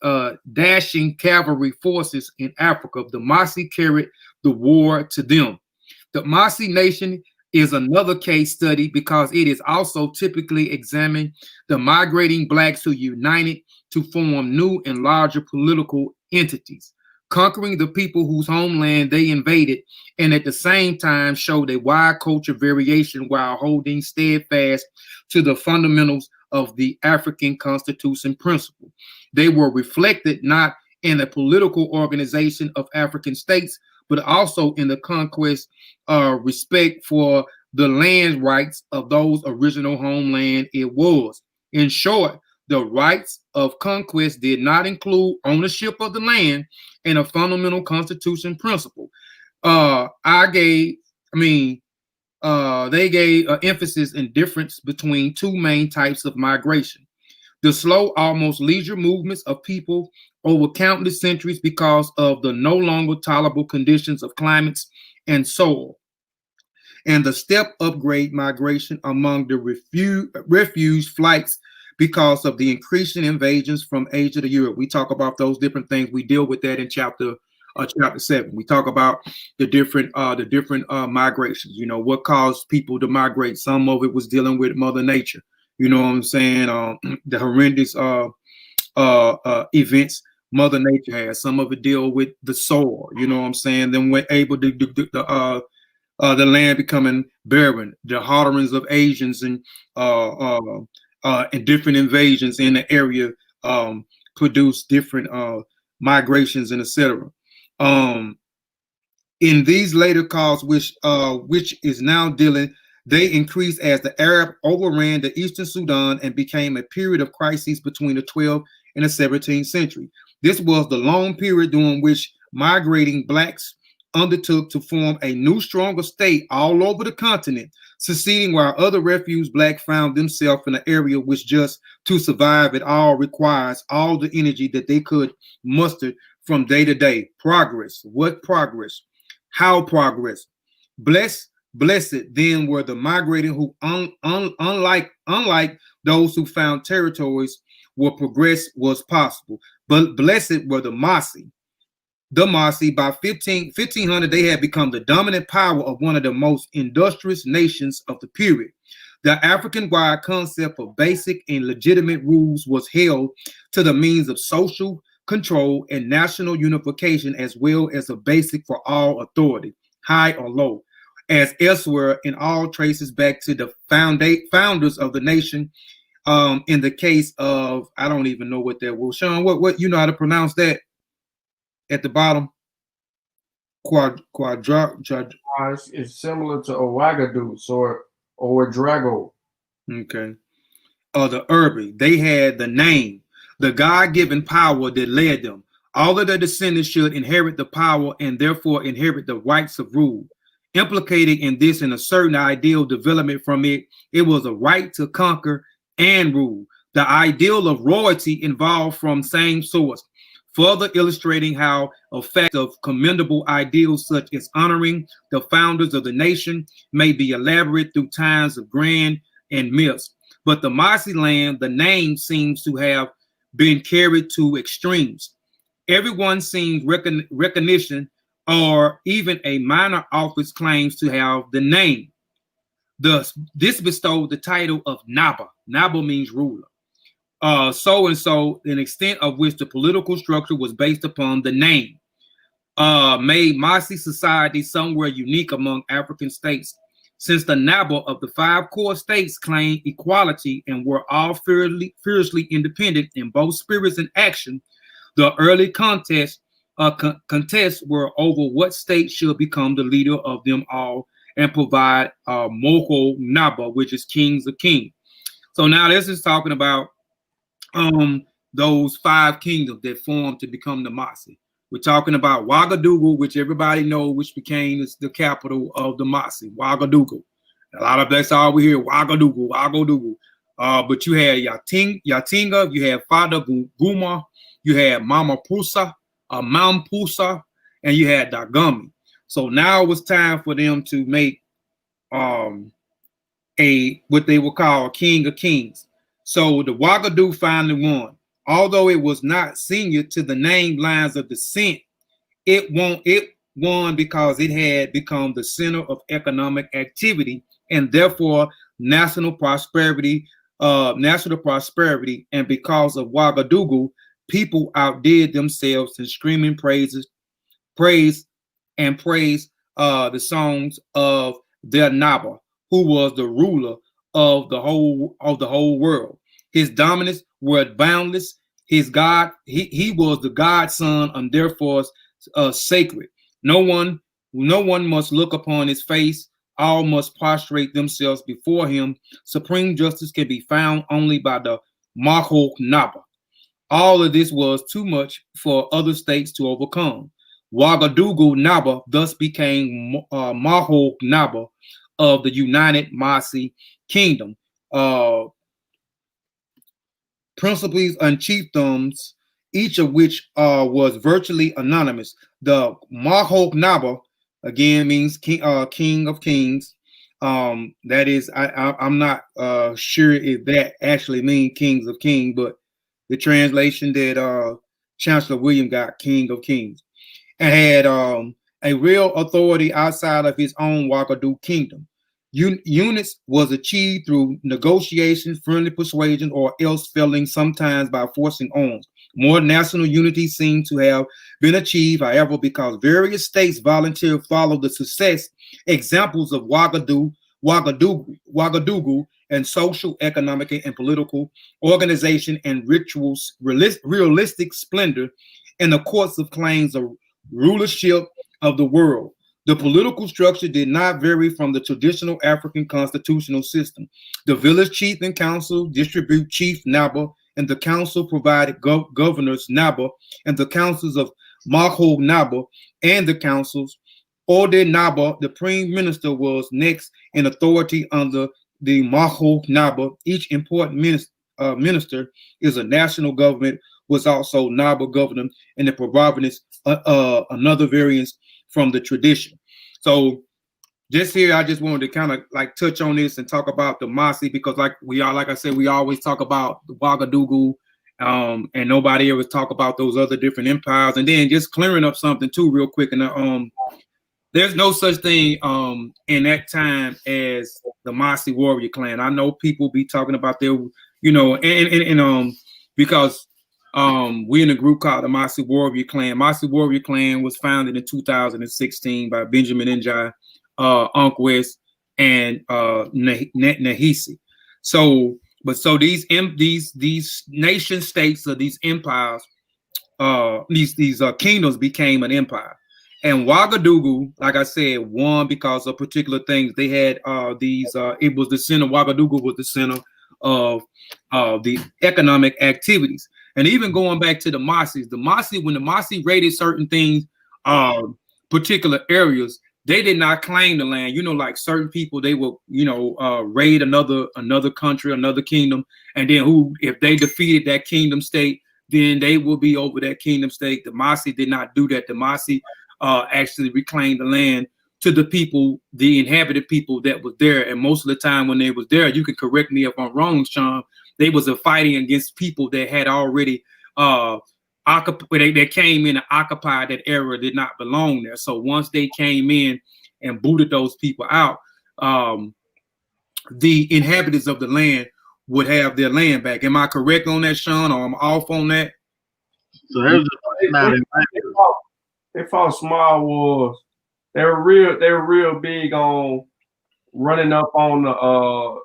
dashing cavalry forces in Africa, the Masi carried the war to them. The Masi nation is another case study because it is also typically examined the migrating blacks who united to form new and larger political entities, conquering the people whose homeland they invaded, and at the same time showed a wide culture variation while holding steadfast to the fundamentals of the African Constitution principle. They were reflected not in the political organization of African states, but also in the conquest, respect for the land rights of those original homeland it was. In short, the rights of conquest did not include ownership of the land and a fundamental constitution principle. They gave emphasis and difference between 2 main types of migration. The slow, almost leisure movements of people over countless centuries because of the no longer tolerable conditions of climates and soil, and the step upgrade migration among the refuge flights because of the increasing invasions from Asia to Europe. We talk about those different things. We deal with that in chapter 7. We talk about the different migrations. What caused people to migrate. Some of it was dealing with Mother Nature. You know what I'm saying? The horrendous events Mother Nature has. Some of it deal with the soil. You know what I'm saying? Then we're able to do the land becoming barren, the harderings of Asians and different invasions in the area produce different migrations and etc. In these later calls, which is now dealing, they increased as the Arab overran the eastern Sudan and became a period of crises between the 12th and the 17th century. This was the long period during which migrating blacks undertook to form a new, stronger state all over the continent, succeeding while other refugee blacks found themselves in an area which just to survive it all requires all the energy that they could muster from day to day. Progress. What progress? How progress? Blessed then were the migrating who, unlike those who found territories where progress was possible. But blessed were the Masi. The Masi, by 1500, they had become the dominant power of one of the most industrious nations of the period. The African-wide concept of basic and legitimate rules was held to the means of social control and national unification, as well as a basic for all authority, high or low, as elsewhere in all traces back to the founders of the nation. In the case of, I don't even know what that was. Sean, what you know how to pronounce that at the bottom? It's similar to Ouagadougou or Ouedraogo. Okay. The Urbi, they had the name, the God-given power that led them. All of their descendants should inherit the power and therefore inherit the rights of rule. Implicated in this and a certain ideal development from it, it was a right to conquer and rule. The ideal of royalty involved from same source. further illustrating how a fact of commendable ideals such as honoring the founders of the nation may be elaborate through times of grand and myths. But the Mossi land, the name seems to have been carried to extremes. Everyone seems recognition or even a minor office claims to have the name. Thus, this bestowed the title of Naba. Naba means ruler. So and so, an extent of which the political structure was based upon the name, made Mossi society somewhere unique among African states. Since the Naba of the 5 core states claimed equality and were all fiercely independent in both spirits and action, the early contests were over what state should become the leader of them all and provide Moho Naba, which is kings of kings. So now this is talking about those 5 kingdoms that formed to become the Mossi. We're talking about Ouagadougou, which everybody knows, which became the capital of the Mossi, Ouagadougou. A lot of that's all we hear, Ouagadougou, Ouagadougou. But you had Yatinga, you had Fada Guma, you had Mama Pusa, Mampusa, and you had Dagami. So now it was time for them to make what they would call a king of kings. So the Ouagadougou finally won. Although it was not senior to the name lines of descent, it won because it had become the center of economic activity and therefore national prosperity. And because of Ouagadougou, people outdid themselves in screaming praise the songs of their Naba, who was the ruler of the whole world. His dominance were boundless. His God, he was the godson and therefore sacred. No one must look upon his face. All must prostrate themselves before him. Supreme justice can be found only by the Maho Naba. All of this was too much for other states to overcome. Ouagadougou Naba thus became Maho Naba of the United Mossi Kingdom. Principles and chiefdoms, each of which was virtually anonymous. The Maho Naba again means king of kings. That is, I'm not sure if that actually means kings of kings, but the translation that Chancellor William got, king of kings, and had a real authority outside of his own Ouagadougou kingdom. Units was achieved through negotiation, friendly persuasion, or else failing sometimes by forcing arms. More national unity seemed to have been achieved, however, because various states volunteered follow the success examples of Ouagadougou and social, economic, and political organization and rituals, realistic splendor in the courts of claims of rulership of the world. The political structure did not vary from the traditional African constitutional system. The village chief and council distribute chief Naba, and the council provided governors Naba, and the councils of Maho Naba, and the councils Ode Naba. The prime minister was next in authority under the Maho Naba. Each important minister is a national government, was also Naba governor, and the province another variance from the tradition. So just here, I just wanted to kind of like touch on this and talk about the Mossi, because like I said, we always talk about the Ouagadougou, and nobody ever talk about those other different empires. And then just clearing up something too real quick. And there's no such thing in that time as the Mossi warrior clan. I know people be talking about their, because we're in a group called the Mossi Warrior Clan. Mossi Warrior Clan was founded in 2016 by Benjamin Njai, Unkwest, and Nahisi. So these nation states or these empires, these kingdoms became an empire. And Ouagadougou, like I said, won because of particular things. They had it was the center. Ouagadougou was the center of the economic activities. And even going back to the Mossi, when the Mossi raided certain things, particular areas, they did not claim the land. Like certain people, they will, raid another country, another kingdom, and then if they defeated that kingdom state, then they will be over that kingdom state. The Masi did not do that. The Masi actually reclaimed the land to the people, the inhabited people that was there. And most of the time when they was there, you can correct me if I'm wrong, Sean, they was fighting against people that had already they came in and occupied that area, did not belong there. So once they came in and booted those people out, the inhabitants of the land would have their land back. Am I correct on that, Sean, or I'm off on that? So there's they fought small wars. They were real big on running up on the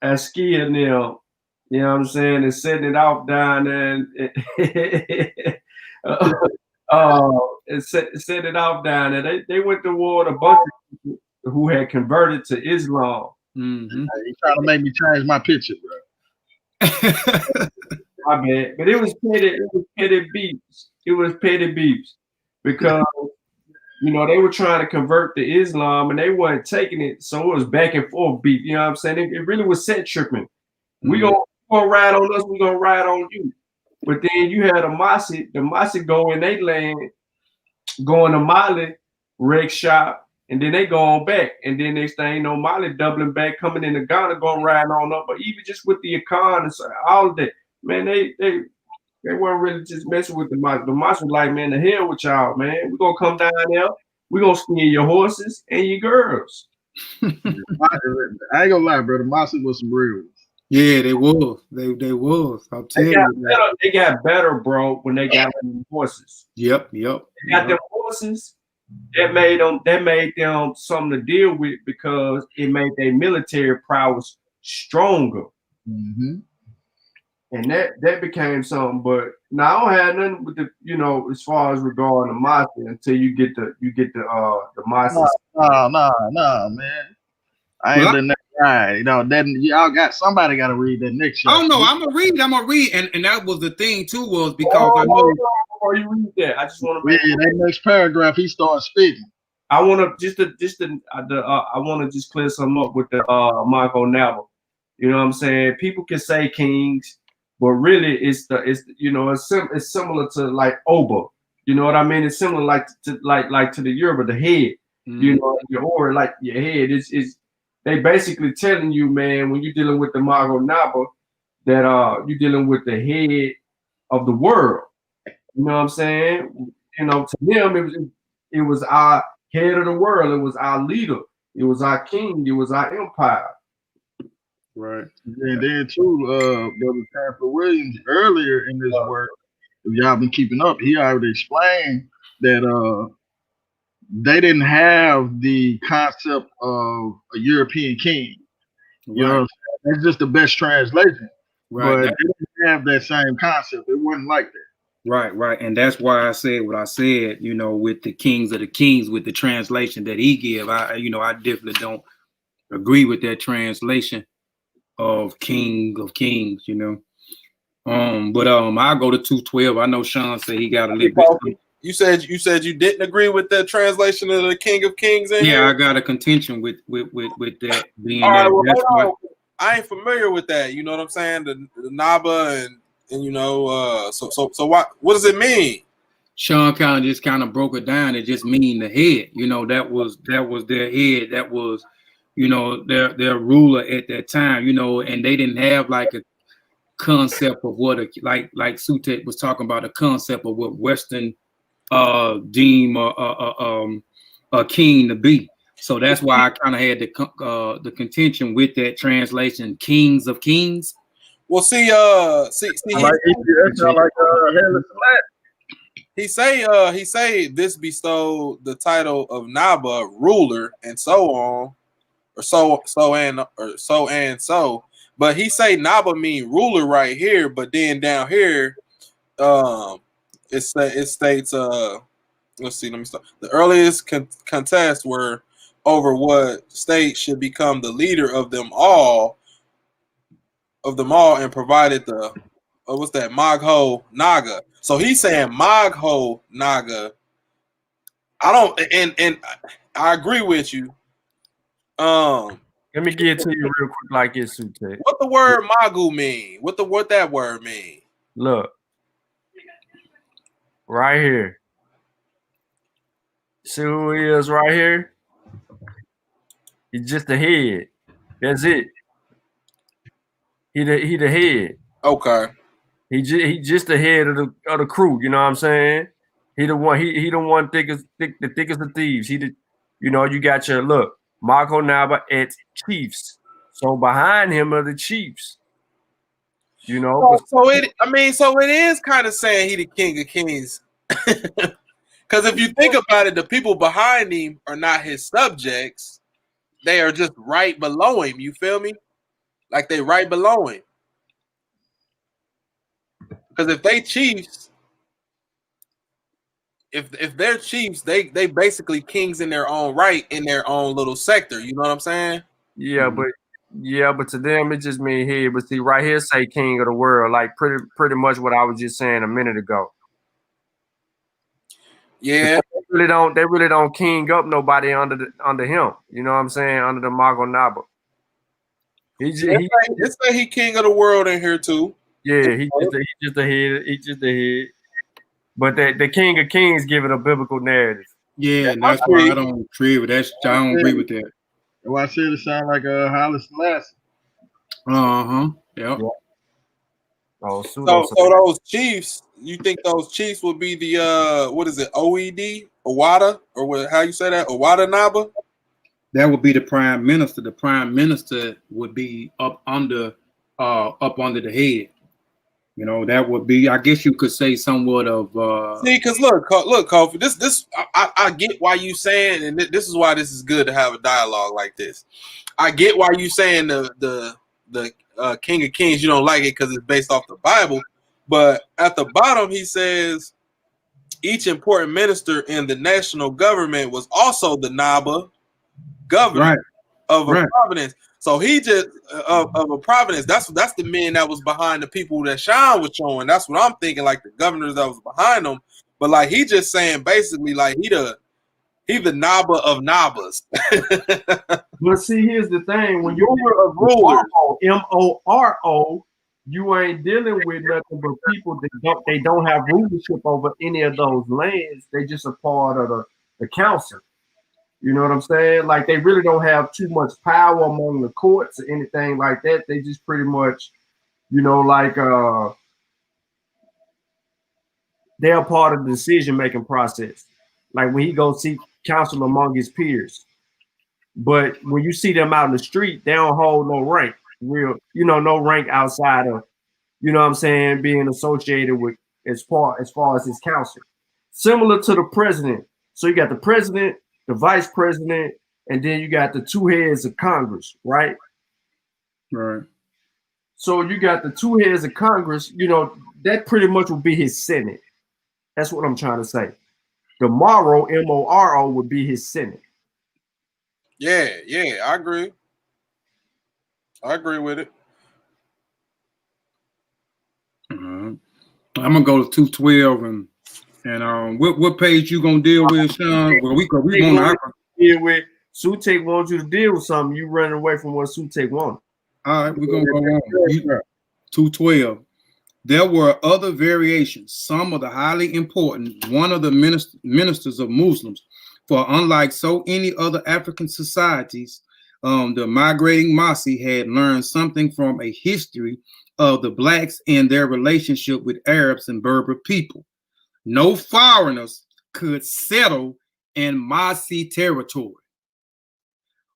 Askia now. You know what I'm saying? And setting it off down there and set it off down there. They went to war with a bunch of people who had converted to Islam. Mm-hmm. You trying to make me change my picture, bro. My bad. But it was petty beefs. It was petty beefs. Because you know, they were trying to convert to Islam and they weren't taking it. So it was back and forth beef. You know what I'm saying? It really was set tripping. Mm-hmm. We gonna ride on us, we gonna ride on you. But then you had the Masi go in they land, going to Mali, wreck shop, and then they go on back. And then next thing you know, Mali doubling back, coming into Ghana, going ride on up. But even just with the Akan and all of that, man, they weren't really just messing with the Masi. The Masi was like, man, the hell with y'all, man. We're gonna come down there, we're gonna steal your horses and your girls. I ain't gonna lie, bro. The Masi was some real ones. Yeah, they was. They was. I'll tell you. They got better, bro, when they got them horses. Yep. They got them horses. That made them something to deal with because it made their military prowess stronger. Mm-hmm. And that became something. But now I don't have nothing with the, you know, as far as regarding the Masi until you get the Masi. No, man. I ain't letting that guy. You know, then y'all somebody got to read that next show. Oh no, I'm gonna read, and that was the thing too, was because I know. Before you read that, I just want to. Yeah, that next paragraph, he starts speaking. I want to I want to just clear something up with the Marco Naba. You know what I'm saying? People can say kings, but really it's you know it's similar to like Oba. You know what I mean? It's similar like to the Yoruba, the head. Mm-hmm. You know, or like your head is. They basically telling you, man, when you're dealing with the Marco Naba, that you're dealing with the head of the world. You know what I'm saying? You know, to them, it was our head of the world. It was our leader. It was our king. It was our empire. Right. And then too, Brother Sanford Williams earlier in this work, if y'all been keeping up, he already explained that they didn't have the concept of a European king. Right. You know, that's just the best translation. Right. But they didn't have that same concept. It wasn't like that. Right. And that's why I said what I said, you know, with the kings of the kings, with the translation that he gave. I definitely don't agree with that translation of king of kings, you know. But I'll go to 2:12. I know Sean said he got a little bit. You said you didn't agree with the translation of the King of Kings. I got a contention with that being. All right, well, I ain't familiar with that. You know what I'm saying? The Naba and you know, so what does it mean? Sean kind of broke it down. It just mean the head. You know, that was their head. That was, you know, their ruler at that time. You know, and they didn't have like a concept of what like Sutek was talking about, a concept of what Western deem a king to be. So that's why I kind of had the contention with that translation, kings of kings. Well, see, he say this bestowed the title of Naba, ruler, and so on, or so. But he say Naba mean ruler right here, but then down here, it states, let's see, let me start. The earliest contests were over what state should become the leader of them all, and provided the what's that, Magho Naga. So he's saying Magho Naga. I don't, and I agree with you. Let me get to you real quick like this, Sutek. What the word Magu mean? What that word mean? Look, right here. See who he is right here? He's just the head. That's it. He the head. Okay. He just the head of the crew. You know what I'm saying? He the one. He the one the thickest of thieves. He the, you know, you got your look, Marco Naba at Chiefs. So behind him are the Chiefs. You know. So it is kind of saying he the king of kings. Because if you think about it, the people behind him are not his subjects. They are just right below him. You feel me? Like they right below him. Because if they chiefs, if they're chiefs, they basically kings in their own right in their own little sector. You know what I'm saying? Yeah, but to them it just mean here. But see, right here say king of the world, like pretty much what I was just saying a minute ago. Yeah. They really don't king up nobody under him. You know what I'm saying? Under the Marco Naba. He say he king of the world in here too. Yeah, he just the head. He just the head. But the King of Kings give it a biblical narrative. Yeah, and that's why I don't agree with that. I don't agree with that. Well, I said it sound like a Haile Selassie. Yeah. Oh, so those chiefs, you think those chiefs would be the what is it, OED, Owada, or what? How you say that, Owada Naba? That would be the prime minister. The prime minister would be up under the head. You know, that would be, I guess you could say, somewhat of. See, because look, Kofi, this I get why you saying, and this is why this is good to have a dialogue like this. I get why you saying the King of Kings, you don't like it because it's based off the Bible, but at the bottom he says each important minister in the national government was also the Naba governor of a province. So he just of a province. That's the men that was behind the people that Sean was showing. That's what I'm thinking, like the governors that was behind them. But like he just saying basically like he the Naba of Nabas. But see, here's the thing: when you're a ruler, MORO, you ain't dealing with nothing but people that don't have rulership over any of those lands. They just a part of the council. You know what I'm saying? Like they really don't have too much power among the courts or anything like that. They just pretty much, you know, like they're part of the decision-making process. Like when he goes seek counsel among his peers. But when you see them out in the street, they don't hold no rank. No rank outside of, you know what I'm saying, being associated with as far as his counsel. Similar to the president. So you got the president, the vice president, and then you got the two heads of Congress, right? Right. So you got the two heads of Congress, you know, that pretty much would be his Senate. That's what I'm trying to say. The Moro, MORO, would be his Senate. Yeah, I agree. I agree with it. I'm gonna go to 212 and what page you gonna deal with, Sean? Well, we gonna deal with. Sutek wants you to deal with something. You running away from what Sutek wanted. All right, we're gonna go on. 212. There were other variations. Some of the highly important. One of the ministers of Muslims, for unlike so any other African societies, the migrating Masi had learned something from a history of the blacks and their relationship with Arabs and Berber people. No foreigners could settle in Masi territory.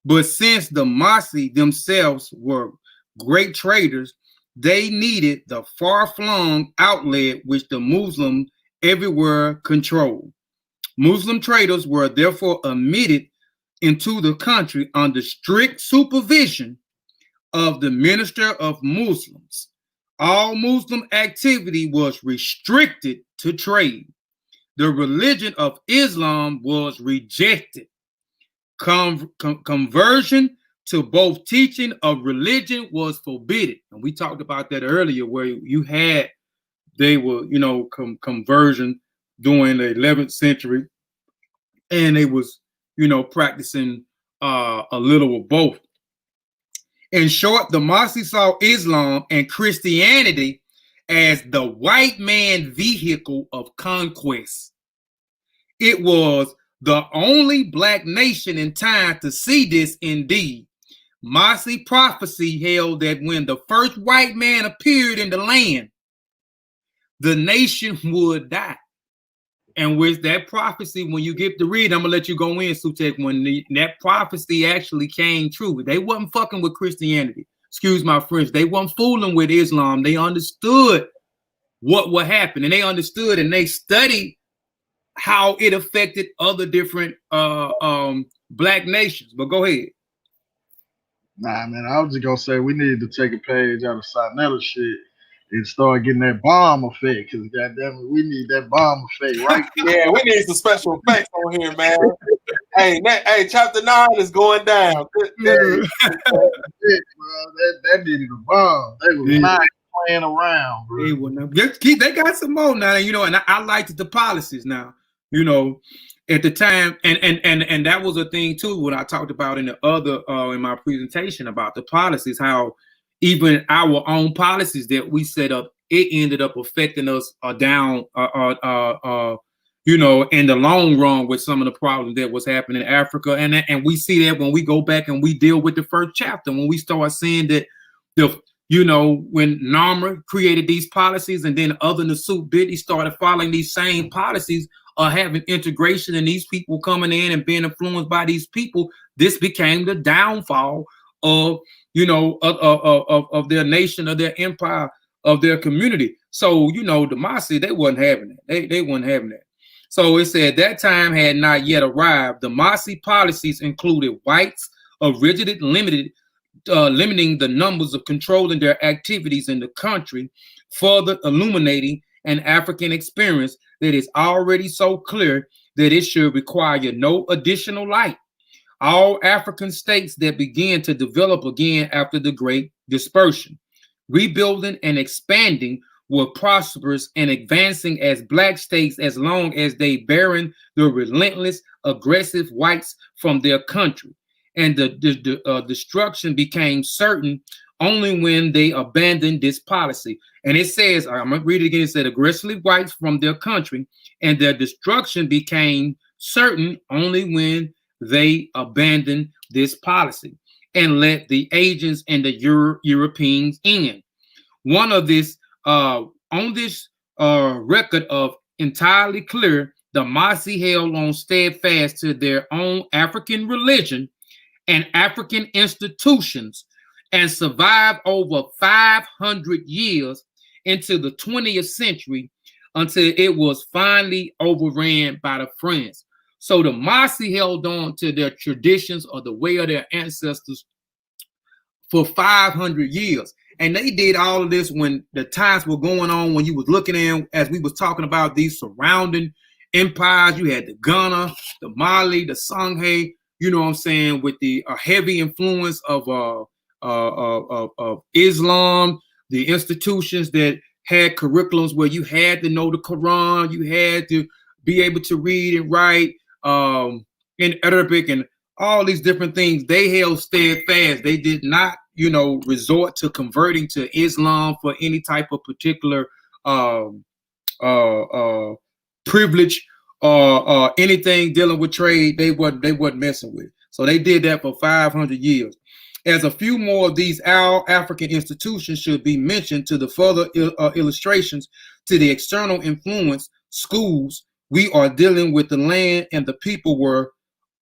But since the Masi themselves were great traders, they needed the far-flung outlet which the Muslim everywhere controlled. Muslim traders were therefore admitted into the country under strict supervision of the Minister of Muslims. All Muslim activity was restricted to trade. The religion of Islam was rejected. Conversion to both teaching of religion was forbidden. And we talked about that earlier, where they were, conversion during the 11th century, and they was, practicing a little of both. In short, the Masi saw Islam and Christianity as the white man vehicle of conquest. It was the only black nation in time to see this indeed. Marcy prophecy held that when the first white man appeared in the land, the nation would die. And with that prophecy, when you get to read, I'm gonna let you go in, Sutek, when that prophecy actually came true. They wasn't fucking with Christianity. Excuse my French. They wasn't fooling with Islam. They understood what would happen, and they understood and they studied how it affected other different black nations. But go ahead. Nah, man, I was just gonna say we need to take a page out of Sarnetta shit and start getting that bomb effect, because goddamn it, we need that bomb effect, right? Yeah, we need some special effects on here, man. Hey, chapter 9 is going down. Shit, bro, that needed a bomb. They was not playing around, bro. They got some more now, you know, and I liked the policies now, you know, at the time, and that was a thing too, what I talked about in the other in my presentation about the policies, how even our own policies that we set up, it ended up affecting us down, you know, in the long run with some of the problems that was happening in Africa. And we see that when we go back and we deal with the first chapter, when we start seeing that you know, when Narmer created these policies and then other Nasut Biddy started following these same policies, having integration and these people coming in and being influenced by these people, this became the downfall of, you know, of their nation, of their empire, of their community. So, you know, the Marcy, they wasn't having it. They wasn't having that. So it said that time had not yet arrived. The Marcy policies included whites of rigid limiting the numbers of controlling their activities in the country, further illuminating an African experience that is already so clear that it should require no additional light. All African states that began to develop again after the Great Dispersion, rebuilding and expanding, were prosperous and advancing as black states as long as they barren the relentless, aggressive whites from their country. And the destruction became certain only when they abandoned this policy. And it says, I'm going to read it again, it said, aggressively whites from their country, and their destruction became certain only when they abandoned this policy and let the agents and the Europeans in. One of this, on this record of entirely clear, the Marcy held on steadfast to their own African religion and African institutions and survived over 500 years into the 20th century until it was finally overran by the French. So the Marcy held on to their traditions or the way of their ancestors for 500 years. And they did all of this when the times were going on, when you was looking in, as we was talking about these surrounding empires. You had the Ghana, the Mali, the Songhay, you know what I'm saying, with the heavy influence of Islam, the institutions that had curriculums where you had to know the Quran, you had to be able to read and write in Arabic and all these different things. They held steadfast. They did not, you know, resort to converting to Islam for any type of particular privilege or anything dealing with trade. They wasn't messing with. So they did that for 500 years. As a few more of these African institutions should be mentioned to the further illustrations to the external influence schools, we are dealing with the land and the people were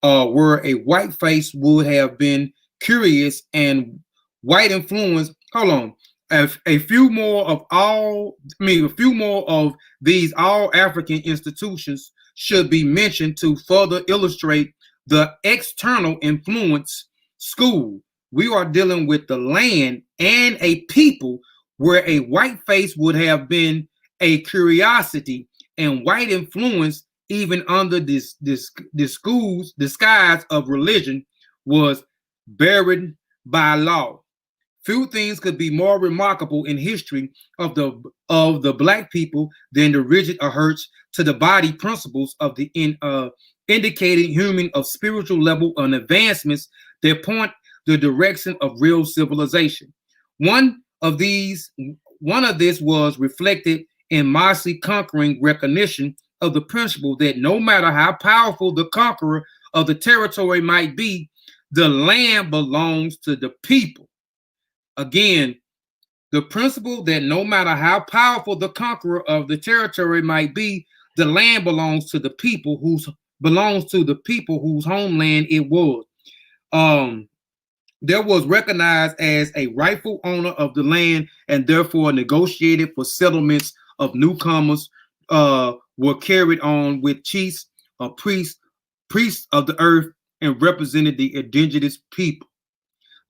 a white face would have been curious and white influence. Hold on. A few more of these all African institutions should be mentioned to further illustrate the external influence school. We are dealing with the land and a people where a white face would have been a curiosity, and white influence, even under this school's disguise of religion, was buried by law. Few things could be more remarkable in history of the black people than the rigid adherence to the body principles of the indicated human of spiritual level and advancements that point the direction of real civilization. One of these one of this was reflected in Marcy conquering recognition of the principle that no matter how powerful the conqueror of the territory might be, the land belongs to the people. Again, the principle that no matter how powerful the conqueror of the territory might be, the land belongs to the people whose homeland it was. There was recognized as a rightful owner of the land, and therefore negotiated for settlements of newcomers were carried on with chiefs or priests of the earth, and represented the indigenous people.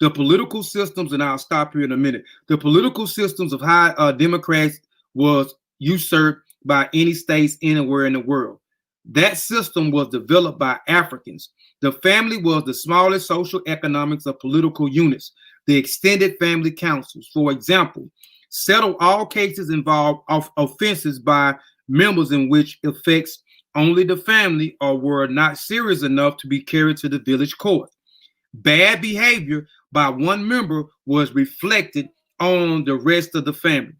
The political systems, and I'll stop here in a minute. The political systems of high Democrats was usurped by any states anywhere in the world. That system was developed by Africans. The family was the smallest social economics of political units. The extended family councils, for example, settled all cases involved of offenses by members in which affects only the family or were not serious enough to be carried to the village court. Bad behavior by one member was reflected on the rest of the family.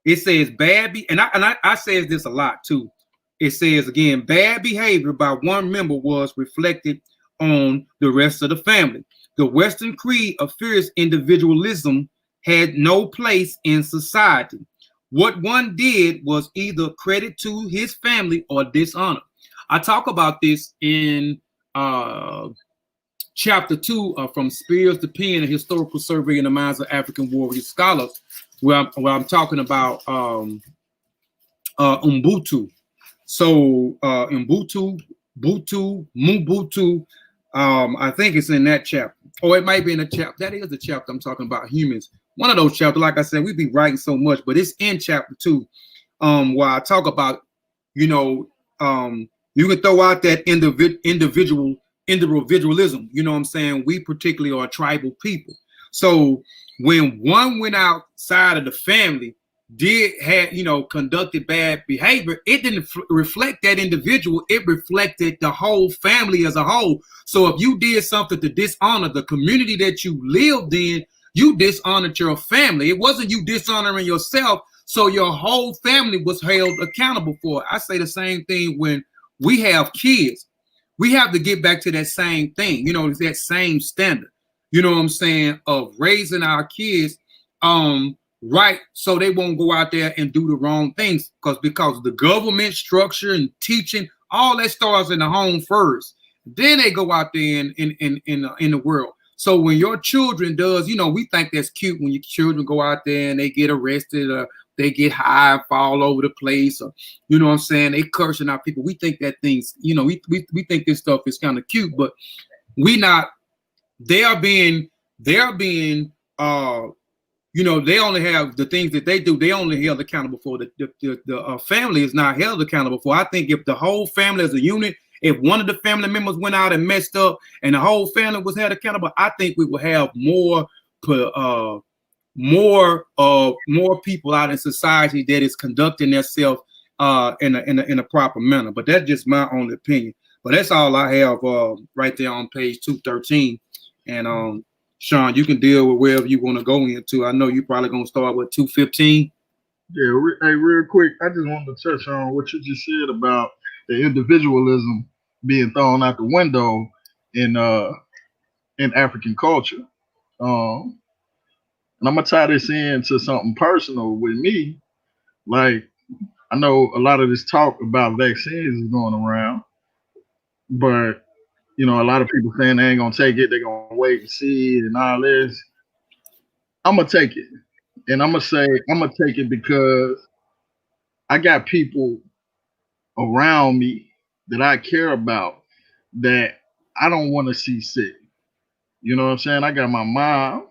It says and I says this a lot too. It says again, bad behavior by one member was reflected on the rest of the family. The Western creed of fierce individualism had no place in society. What one did was either credit to his family or dishonor. I talk about this in chapter 2 from Spears to Pen, a historical survey in the minds of African warrior scholars, where I'm talking about Ubuntu. So Ubuntu, Mobutu, I think it's in that chapter. Or it might be in a chapter. That is the chapter I'm talking about, humans. One of those chapters, like I said, we be writing so much, but it's in chapter 2, where I talk about, you can throw out that individualism. You know what I'm saying? We particularly are tribal people. So when one went outside of the family, conducted bad behavior, it didn't reflect that individual. It reflected the whole family as a whole. So if you did something to dishonor the community that you lived in, you dishonored your family. It wasn't you dishonoring yourself. So your whole family was held accountable for it. I say the same thing when we have kids. We have to get back to that same thing, that same standard, you know what I'm saying, of raising our kids right, so they won't go out there and do the wrong things, because the government structure and teaching, all that starts in the home first. Then they go out there in the world. So when your children does, we think that's cute when your children go out there and they get arrested, or they get high, fall over the place, or you know what I'm saying, they cursing out people. We think that things, we think this stuff is kind of cute, but they are being they only have the things that they do, they only held accountable for. The family is not held accountable for. I think if the whole family as a unit, if one of the family members went out and messed up and the whole family was held accountable, I think we would have more people out in society that is conducting themselves in a proper manner. But that's just my own opinion. But that's all I have right there on page 213. And Sean, you can deal with wherever you want to go into. I know you're probably going to start with 215. Yeah, real quick, I just wanted to touch on what you just said about the individualism being thrown out the window in African culture. And I'm gonna tie this into something personal with me. Like, I know a lot of this talk about vaccines is going around, but a lot of people saying they ain't gonna take it, they're gonna wait and see and all this. I'm gonna take it. And I'm gonna take it because I got people around me that I care about that I don't want to see sick. You know what I'm saying? I got my mom,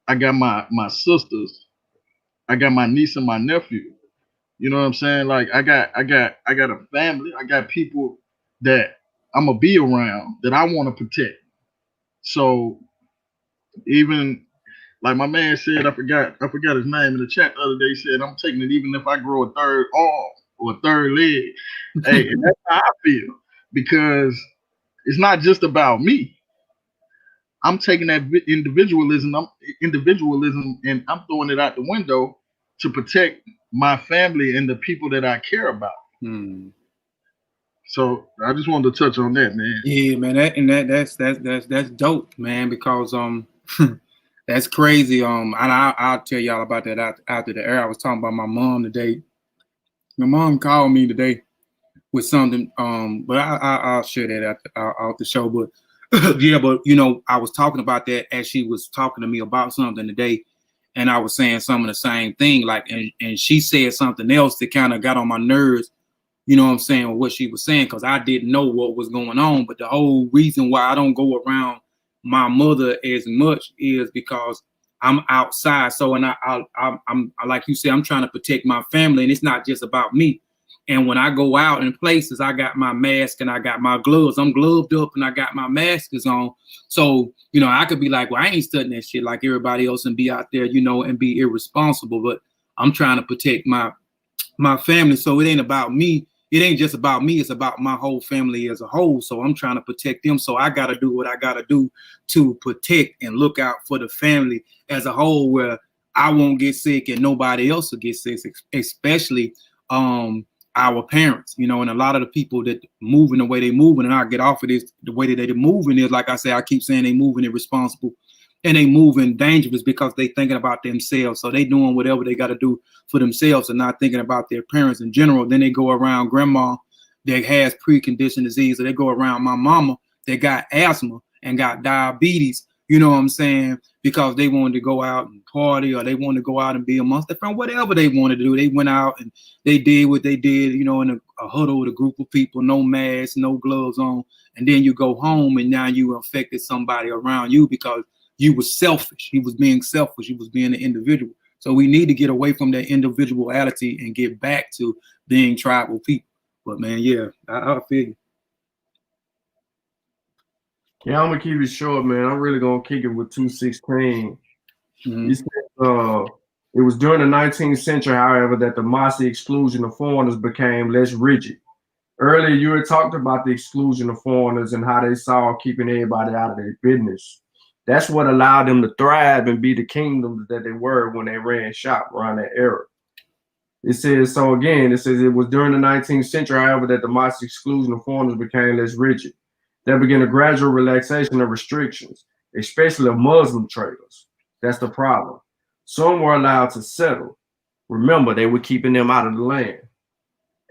I got my sisters, I got my niece and my nephew. You know what I'm saying? Like I got a family, I got people that I'm gonna be around that I want to protect. So even like my man said, I forgot his name in the chat the other day. He said, I'm taking it even if I grow a third arm or a third leg. Hey, and that's how I feel, because it's not just about me. I'm taking that individualism and I'm throwing it out the window to protect my family and the people that I care about. So I just wanted to touch on that, man. Yeah, man, that's dope, man, because that's crazy. And I'll tell y'all about that after the air. I was talking about my mom today. My mom called me today with something, but I'll share that out the show. But yeah, but you know, I was talking about that as she was talking to me about something today, and I was saying some of the same thing, like, and she said something else that kind of got on my nerves. You know what I'm saying, what she was saying, because I didn't know what was going on. But the whole reason why I don't go around my mother as much is because I'm outside. So, and I'm like you said, I'm trying to protect my family, and it's not just about me. And when I go out in places, I got my mask and I got my gloves. I'm gloved up and I got my maskers on. So, you know, I could be like, well, I ain't studying that shit like everybody else and be out there, you know, and be irresponsible. But I'm trying to protect my family. So it ain't about me. It ain't just about me. It's about my whole family as a whole. So I'm trying to protect them. So I got to do what I got to do to protect and look out for the family as a whole, where I won't get sick and nobody else will get sick, especially our parents, you know, and a lot of the people that moving the way they moving, and I'll get off of this, the way that they're moving is, like I say, I keep saying they moving irresponsible and they moving dangerous because they thinking about themselves. So they doing whatever they got to do for themselves and not thinking about their parents in general. Then they go around grandma that has preconditioned disease, or they go around my mama that got asthma and got diabetes, you know what I'm saying, because they wanted to go out and party, or they wanted to go out and be amongst their friends, whatever they wanted to do. They went out and they did what they did, you know, in a huddle with a group of people, no mask, no gloves on. And then you go home and now you affected somebody around you because you was selfish. He was being selfish. He was being an individual. So we need to get away from that individuality and get back to being tribal people. But man, yeah, I feel you. Yeah, I'm gonna keep it short, man. I'm really gonna kick it with 216. You said, it was during the 19th century, however, that the Mossi exclusion of foreigners became less rigid. Earlier, you had talked about the exclusion of foreigners and how they saw keeping everybody out of their business. That's what allowed them to thrive and be the kingdoms that they were when they ran shop around that era. It says, so again, it says it was during the 19th century, however, that the Mossi exclusion of foreigners became less rigid. There began a gradual relaxation of restrictions, especially of Muslim traders. That's the problem. Some were allowed to settle. Remember, they were keeping them out of the land.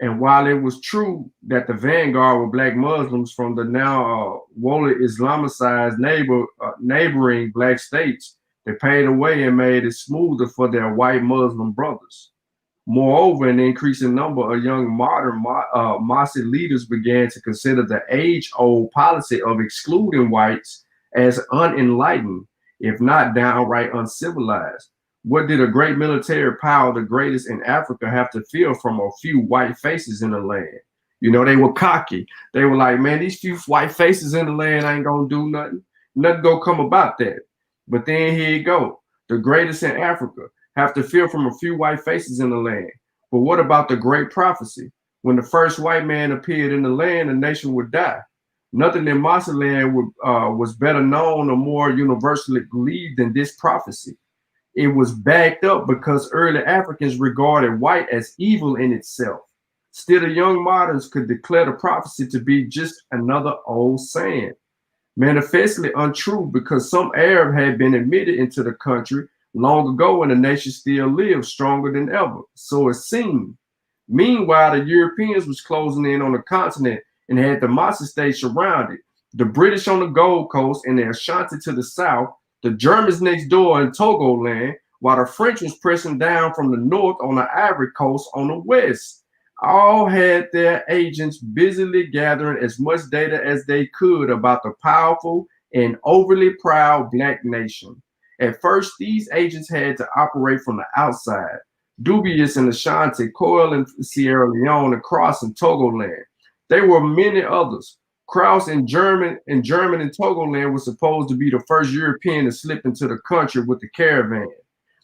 And while it was true that the vanguard were Black Muslims from the now wholly Islamicized neighboring Black states, they paved the way and made it smoother for their white Muslim brothers. Moreover, an increasing number of young modern Mossi leaders began to consider the age-old policy of excluding whites as unenlightened, if not downright uncivilized. What did a great military power, the greatest in Africa, have to fear from a few white faces in the land? You know, they were cocky. They were like, man, these few white faces in the land ain't gonna do nothing. Nothing gonna come about that. But then here you go. The greatest in Africa have to fear from a few white faces in the land. But what about the great prophecy? When the first white man appeared in the land, the nation would die. Nothing in Mossi land was better known or more universally believed than this prophecy. It was backed up because early Africans regarded white as evil in itself. Still, the young moderns could declare the prophecy to be just another old saying, manifestly untrue because some Arab had been admitted into the country long ago and the nation still lived stronger than ever. So it seemed. Meanwhile, the Europeans was closing in on the continent and had the Mossi states surrounded. The British on the Gold Coast and the Ashanti to the south, the Germans next door in Togoland, while the French was pressing down from the north on the Ivory Coast on the west. All had their agents busily gathering as much data as they could about the powerful and overly proud Black nation. At first, these agents had to operate from the outside. Dubious in Ashanti, Coyle in Sierra Leone, and Cross in Togoland. There were many others. Kraus in German and Togoland was supposed to be the first European to slip into the country with the caravan.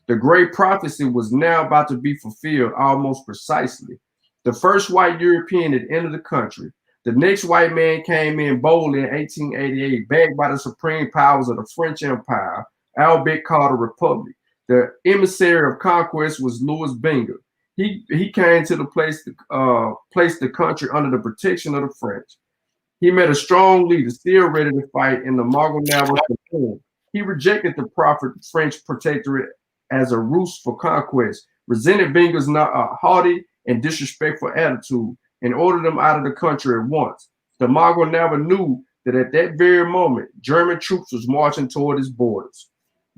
The great prophecy was now about to be fulfilled almost precisely. The first white European had entered the country. The next white man came in boldly in 1888, backed by the supreme powers of the French Empire, albeit called a republic. The emissary of conquest was Louis Binga. He came to the place to place the country under the protection of the French. He met a strong leader, still ready to fight in the Maguinaba. He rejected the proffered French protectorate as a ruse for conquest, resented Binga's haughty and disrespectful attitude, and ordered him out of the country at once. The Maguinaba knew that at that very moment, German troops was marching toward his borders.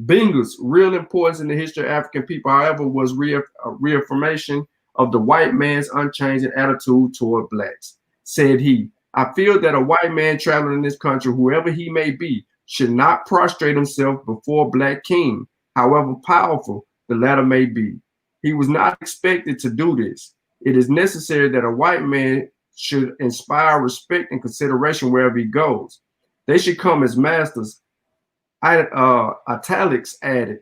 Binga's real importance in the history of African people, however, was reaffirmation of the white man's unchanging attitude toward blacks. Said he, I feel that a white man traveling in this country, whoever he may be, should not prostrate himself before a black king, however powerful the latter may be. He was not expected to do this. It is necessary that a white man should inspire respect and consideration wherever he goes. They should come as masters, italics added,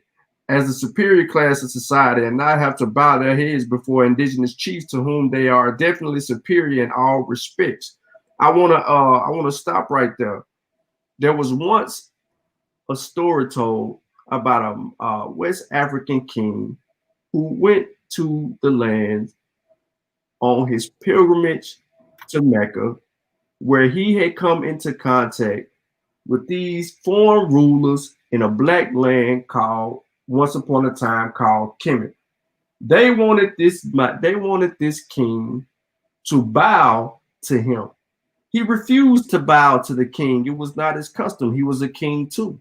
as the superior class of society and not have to bow their heads before indigenous chiefs to whom they are definitely superior in all respects. I wanna stop right there. There was once a story told about a West African king who went to the land on his pilgrimage to Mecca, where he had come into contact with these foreign rulers in a black land called, once upon a time, called Kemet. They wanted this king to bow to him. He refused to bow to the king. It was not his custom. He was a king too.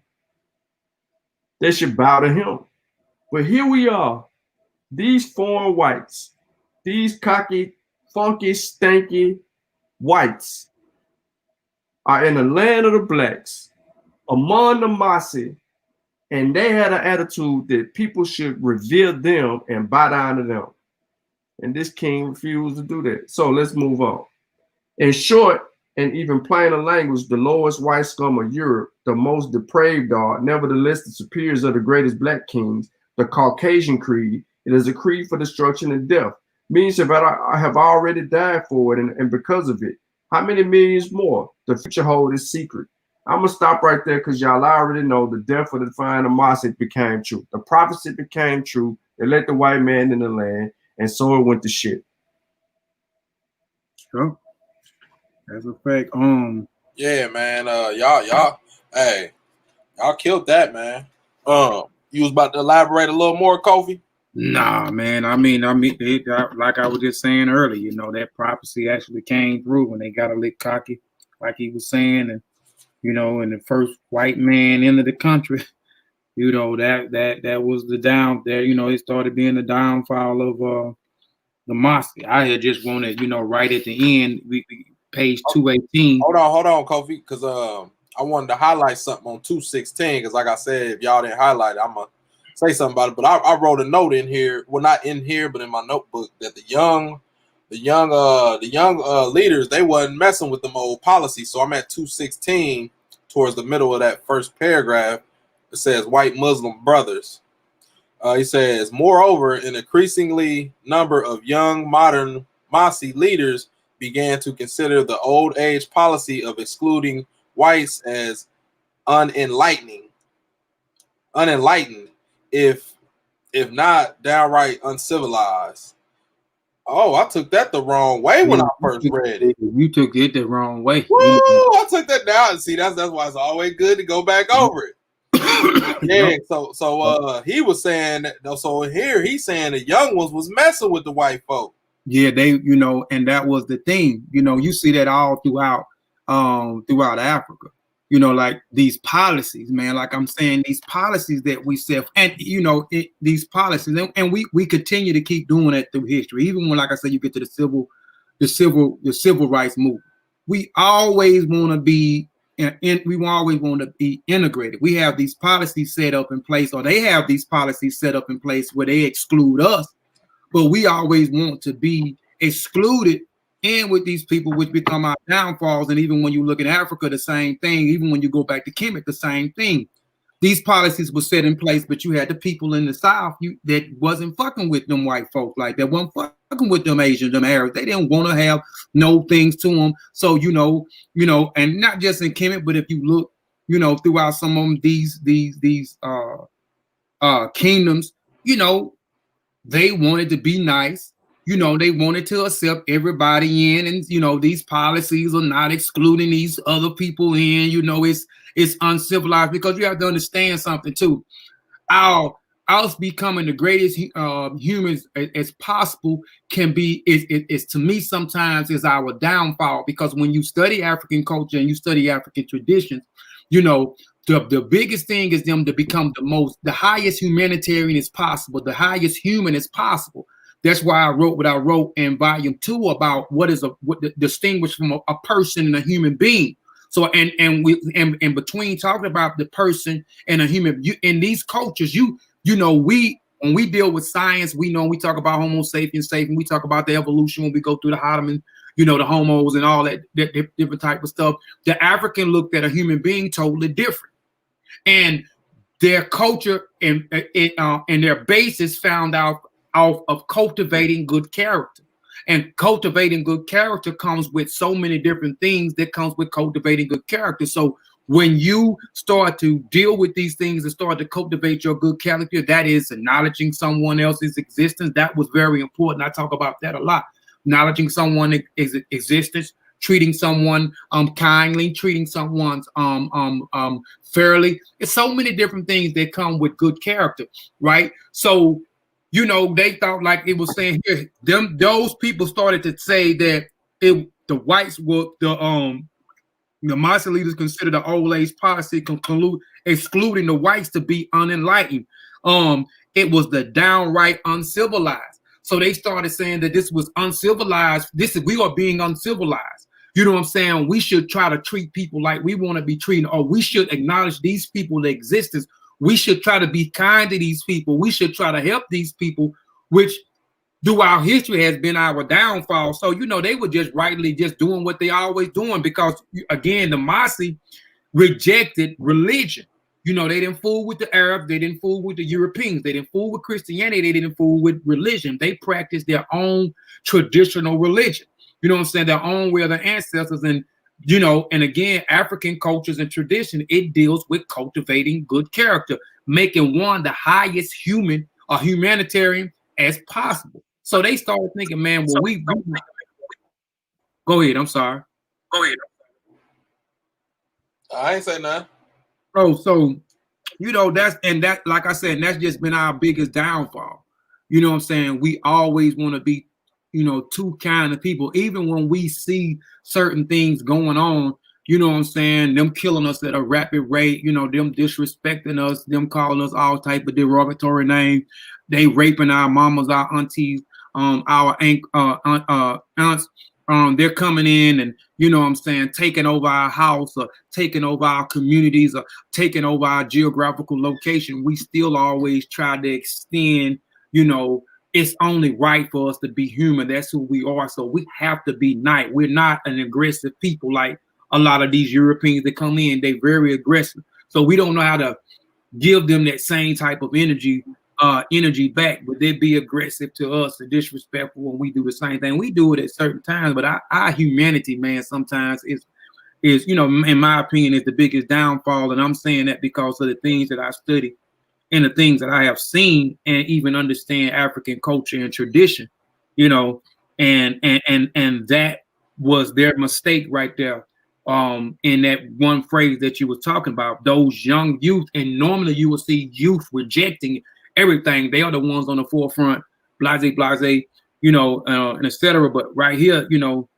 They should bow to him. But here we are, these foreign whites, these cocky, funky, stanky whites are in the land of the blacks, among the Masi, and they had an attitude that people should revere them and bow down to them. And this king refused to do that. So let's move on. In short, and even plainer language, the lowest white scum of Europe, the most depraved are, nevertheless, the superiors of the greatest black kings, the Caucasian creed. It is a creed for destruction and death. Means that I have already died for it, and because of it. How many millions more? The future hold is secret. I'm gonna stop right there because y'all already know the death of the fine Amasi became true. The prophecy became true. They let the white man in the land, and so it went to shit. Sure. That's a fact. Yeah, man. Y'all killed that, man. You was about to elaborate a little more, Kofi? Nah, man. I mean, like I was just saying earlier, you know, that prophecy actually came through when they got a little cocky, like he was saying, and you know, and the first white man into the country, you know, that was the down there. You know, it started being the downfall of the Mosque. I had just wanted, you know, right at the end, page 218. Hold on, Kofi, because I wanted to highlight something on 216, because like I said, if y'all didn't highlight it, I'm gonna say something about it. But I wrote a note in here, well, not in here, but in my notebook, that the young leaders, they wasn't messing with them old policies. So I'm at 216 towards the middle of that first paragraph. It says white Muslim brothers. He says, moreover, an increasingly number of young modern Masi leaders began to consider the old age policy of excluding whites as unenlightened, if not downright uncivilized. Oh, I took that the wrong way when I first read it. You took it the wrong way. Woo! I took that down. See, that's why it's always good to go back over it. Yeah. So he was saying that. So here he's saying the young ones was messing with the white folk. Yeah, they, you know, and that was the thing. You know, you see that all throughout Africa. You know, like these policies, man. Like I'm saying, these policies that we set, and you know, these policies, and we continue to keep doing it through history. Even when, like I said, you get to the civil rights movement, we always want to be, we always want to be integrated. We have these policies set up in place, or they have these policies set up in place where they exclude us, but we always want to be excluded. And with these people, which become our downfalls, and even when you look at Africa, the same thing. Even when you go back to Kemet, the same thing. These policies were set in place, but you had the people in the South that wasn't fucking with them white folk, like that wasn't fucking with them Asians, them Arabs. They didn't want to have no things to them. So you know, and not just in Kemet, but if you look, you know, throughout some of them, these kingdoms, you know, they wanted to be nice. You know, they wanted to accept everybody in, and you know, these policies are not excluding these other people in. You know, it's uncivilized, because you have to understand something too. Our us becoming the greatest humans as possible can be is to me sometimes is our downfall, because when you study African culture and you study African traditions, you know, the biggest thing is them to become the highest humanitarian as possible, the highest human as possible. That's why I wrote what I wrote in volume 2 about what distinguished from a person and a human being. So and between talking about the person and a human, in these cultures, you know, when we deal with science, we know we talk about Homo sapiens sapiens, we talk about the evolution when we go through the Hardeman, you know, the homos and all that different type of stuff. The African looked at a human being totally different, and their culture and their basis found out of cultivating good character. And cultivating good character comes with so many different things that comes with cultivating good character. So when you start to deal with these things and start to cultivate your good character, that is acknowledging someone else's existence. That was very important. I talk about that a lot. Acknowledging someone's existence, treating someone kindly, treating someone fairly. It's so many different things that come with good character, right? So, you know, they thought, like it was saying here, those people started to say that the whites were the Master leaders considered the old age policy excluding the whites to be unenlightened. It was the downright uncivilized. So they started saying that this was uncivilized. We are being uncivilized. You know what I'm saying? We should try to treat people like we want to be treated, or we should acknowledge these people's existence. We should try to be kind to these people. We should try to help these people, which throughout history has been our downfall. So, you know, they were just rightly just doing what they always doing, because, again, the Masi rejected religion. You know, they didn't fool with the Arabs. They didn't fool with the Europeans. They didn't fool with Christianity. They didn't fool with religion. They practiced their own traditional religion. You know what I'm saying? Their own way of their ancestors. And, you know, and again, African cultures and tradition, it deals with cultivating good character, making one the highest human or humanitarian as possible. So they started thinking, man, well, go ahead. I'm sorry. Go ahead. I ain't say nothing. Oh, so, you know, that, like I said, that's just been our biggest downfall. You know what I'm saying? We always want to be, you know, too kind of people. Even when we see certain things going on, you know what I'm saying? Them killing us at a rapid rate, you know, them disrespecting us, them calling us all type of derogatory names. They raping our mamas, our aunties, our aunts. They're coming in and, you know what I'm saying, taking over our house or taking over our communities or taking over our geographical location. We still always try to extend, you know, it's only right for us to be human. That's who we are. So we have to be nice. We're not an aggressive people like a lot of these Europeans that come in. They're very aggressive. So we don't know how to give them that same type of energy back, but they be aggressive to us and disrespectful when we do the same thing. We do it at certain times, but our humanity, man, sometimes is, you know, in my opinion, is the biggest downfall. And I'm saying that because of the things that I study and the things that I have seen and even understand African culture and tradition, you know, and that was their mistake right there. In that one phrase that you were talking about, those young youth, and normally you will see youth rejecting everything. They are the ones on the forefront, blase, you know, and etc. But right here, you know,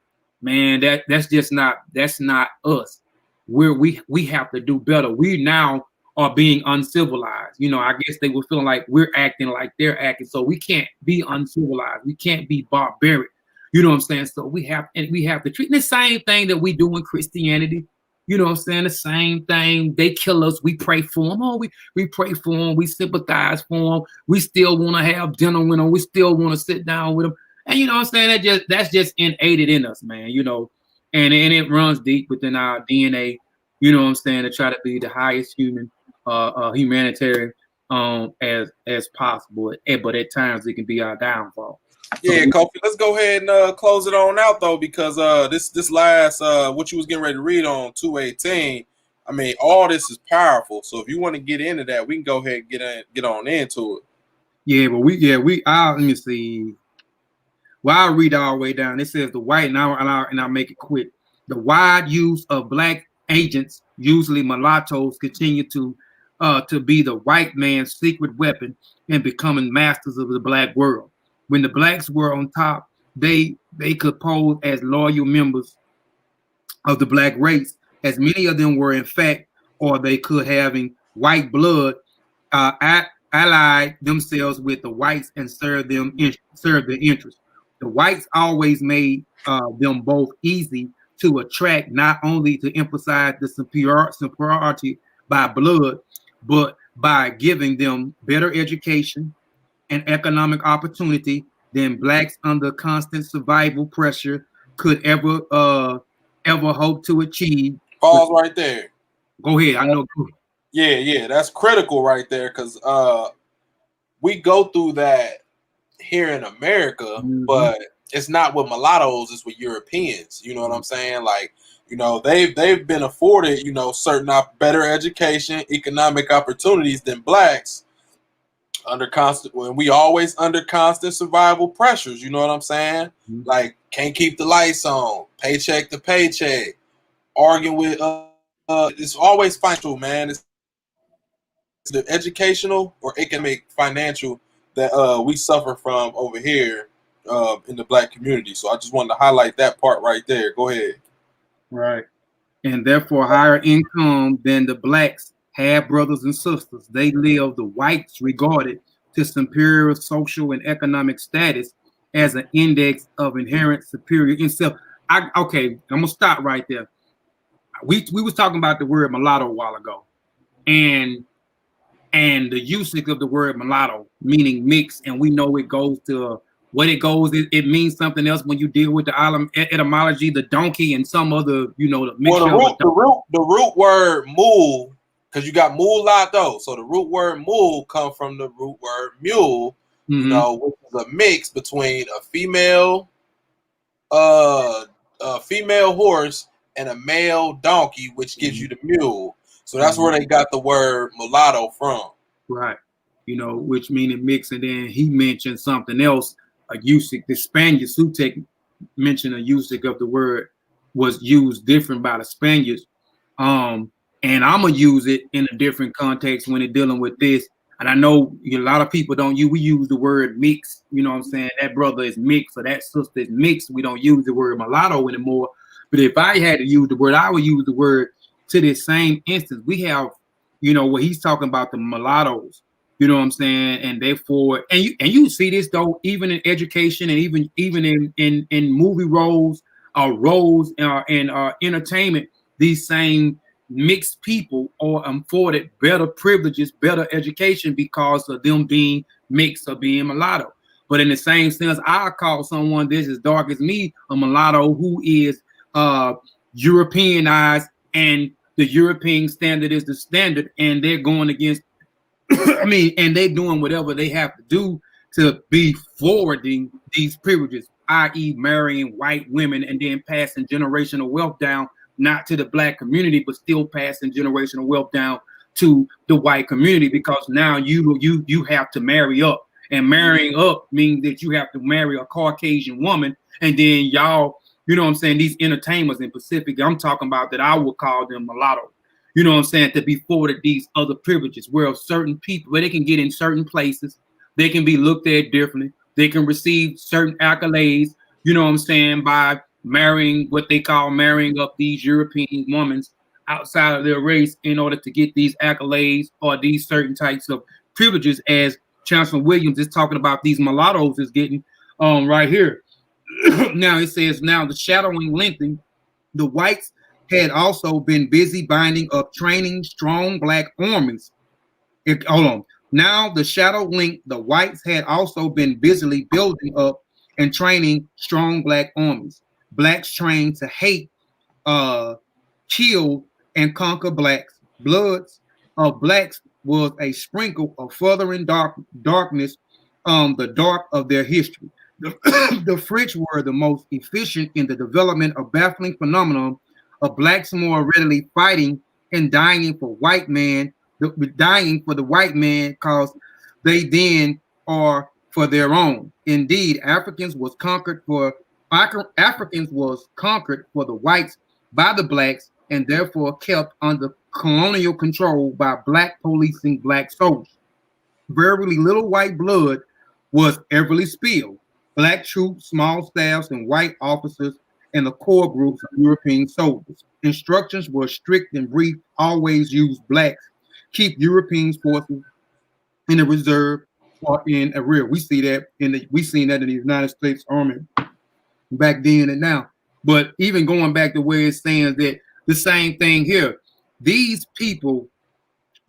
man, that's not us. We have to do better. We now are being uncivilized. You know, I guess they were feeling like we're acting like they're acting. So we can't be uncivilized. We can't be barbaric. You know what I'm saying? So we have to treat the same thing that we do in Christianity. You know what I'm saying? The same thing. They kill us. We pray for them. Oh, we pray for them. We sympathize for them. We still want to have dinner with them. We still want to sit down with them. And you know what I'm saying? That's just innate in us, man. You know, and it runs deep within our DNA. You know what I'm saying? To try to be the highest human, humanitarian, as possible. But at times it can be our downfall. Yeah, Kofi, let's go ahead and close it on out though, because this last what you was getting ready to read on 2:18, I mean, all this is powerful. So if you want to get into that, we can go ahead and get on into it. Yeah, but let me see. Well, I'll read all the way down. It says the white, and I'll make it quick. The wide use of black agents, usually mulattoes, continue to be the white man's secret weapon in becoming masters of the black world. When the blacks were on top, they could pose as loyal members of the black race, as many of them were in fact, or they could having white blood, allied themselves with the whites and serve their interests. The whites always made them both easy to attract, not only to emphasize the superiority by blood, but by giving them better education and economic opportunity than blacks under constant survival pressure could ever hope to achieve. Pause right there. Go ahead. I know. Yeah, that's critical right there, because we go through that here in America, Mm-hmm. but it's not with mulattoes, it's with Europeans. You know what I'm saying? Like, you know, they've been afforded, you know, certain better education, economic opportunities than blacks when we always under constant survival pressures. You know what I'm saying? Mm-hmm. Like, can't keep the lights on, paycheck to paycheck, arguing with it's always financial, man. It's the educational or economic financial that we suffer from over here in the black community. So I just wanted to highlight that part right there. Go ahead. Right. And therefore higher income than the blacks have brothers and sisters. They live, the whites regarded to superior social and economic status as an index of inherent superior in self. Okay, I'm gonna stop right there. We was talking about the word mulatto a while ago, and the usage of the word mulatto meaning mix, and we know it goes to what it goes. It means something else when you deal with the etymology, the donkey, and some other, you know, the mixture. Well, the root word mule, because you got mulatto, so the root word mule come from the root word mule, Mm-hmm. you know, which is a mix between a female horse and a male donkey, which gives you the mule. So that's where they got the word mulatto from. Right. You know, which meaning mix. And then he mentioned something else, a usage. The Spaniards, Sutek mentioned a usage of the word was used different by the Spaniards. And I'm going to use it in a different context when it's dealing with this. And I know a lot of people we use the word mix. You know what I'm saying? That brother is mixed or that sister is mixed. We don't use the word mulatto anymore. But if I had to use the word, I would use the word to this same instance. We have, you know, what he's talking about, the mulattoes, you know what I'm saying? And therefore, and you see this though, even in education and even in movie roles and entertainment, these same mixed people are afforded better privileges, better education because of them being mixed or being mulatto. But in the same sense, I call someone that's as dark as me a mulatto who is Europeanized, and the European standard is the standard, and they're going against and they're doing whatever they have to do to be forwarding these privileges, i.e. marrying white women and then passing generational wealth down, not to the black community, but still passing generational wealth down to the white community, because now you have to marry up, and marrying up means that you have to marry a Caucasian woman, and then y'all, you know what I'm saying, these entertainers in Pacific, I'm talking about, that I would call them mulatto, you know what I'm saying, to be afforded these other privileges where certain people, where they can get in certain places, they can be looked at differently, they can receive certain accolades, you know what I'm saying, by marrying what they call marrying up these European women outside of their race in order to get these accolades or these certain types of privileges, as Chancellor Williams is talking about these mulattoes is getting right here. Now it says, now the shadowing lengthened, the whites had also been busy binding up training strong black armies. Now the shadow linked, the whites had also been busily building up and training strong black armies. Blacks trained to hate, kill, and conquer blacks. Bloods of blacks was a sprinkle of furthering darkness, the dark of their history. The French were the most efficient in the development of baffling phenomenon of blacks more readily fighting and dying for the white man, because they then are for their own. Indeed, Africans was conquered for the whites by the blacks and therefore kept under colonial control by black policing black soldiers. Very little white blood was everly spilled. Black troops, small staffs, and white officers and the core groups of European soldiers. Instructions were strict and brief, always use blacks, keep European forces in the reserve or in a rear. We see that we seen that in the United States Army back then and now. But even going back to where it's saying that the same thing here, these people,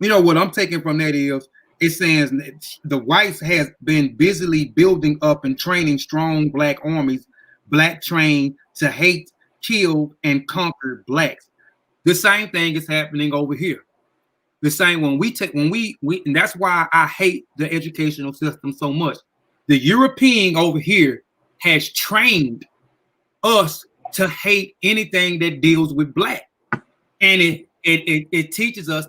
you know what I'm taking from that is it says the whites has been busily building up and training strong black armies, black trained to hate, kill, and conquer blacks. The same thing is happening over here. The same when we and that's why I hate the educational system so much. The European over here has trained us to hate anything that deals with black, and it teaches us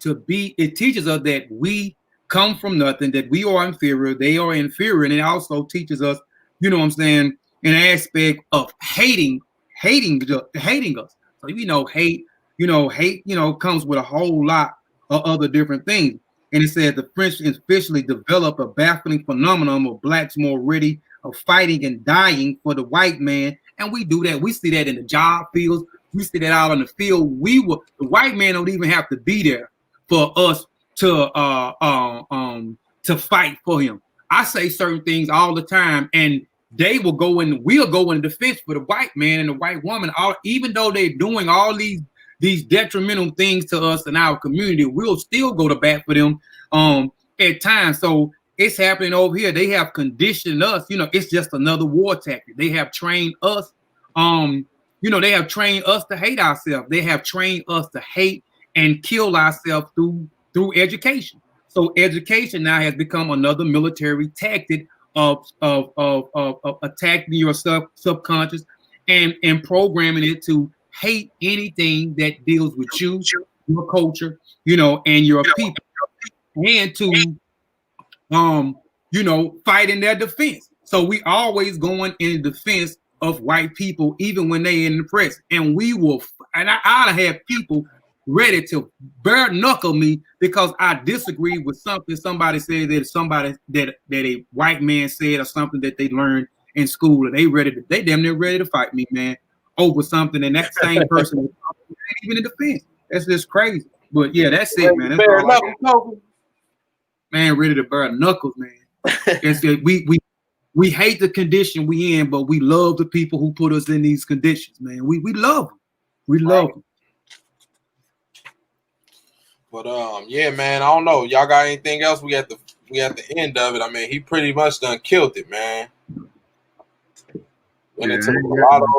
it teaches us that we come from nothing, that we are inferior, they are inferior, and it also teaches us, you know what I'm saying, an aspect of hating us. So hate comes with a whole lot of other different things. And it says the French officially developed a baffling phenomenon of blacks more ready of fighting and dying for the white man. And we do that. We see that in the job fields. We see that out on the field. The white man don't even have to be there for us to fight for him. I say certain things all the time, and we'll go in defense for the white man and the white woman. Even though they're doing all these detrimental things to us in our community, we'll still go to bat for them at times. So it's happening over here. They have conditioned us. It's just another war tactic. They have trained us. They have trained us to hate ourselves. They have trained us to hate and kill ourselves through education. So education now has become another military tactic of attacking your subconscious and programming it to hate anything that deals with you, your culture, and your people, and to fight in their defense. So we always going in defense of white people, even when they in the press, and I have people ready to bare knuckle me because I disagree with something somebody said, that a white man said, or something that they learned in school, and they damn near ready to fight me, man, over something, and that same person ain't even in defense. That's just crazy. But yeah, that's it, man. That's man, ready to bare knuckles, man. It's that we hate the condition we in, but we love the people who put us in these conditions, man. We love them. We love them. But yeah, man, I don't know. Y'all got anything else? We at the end of it. I mean, he pretty much done killed it, man. Went into a lot of.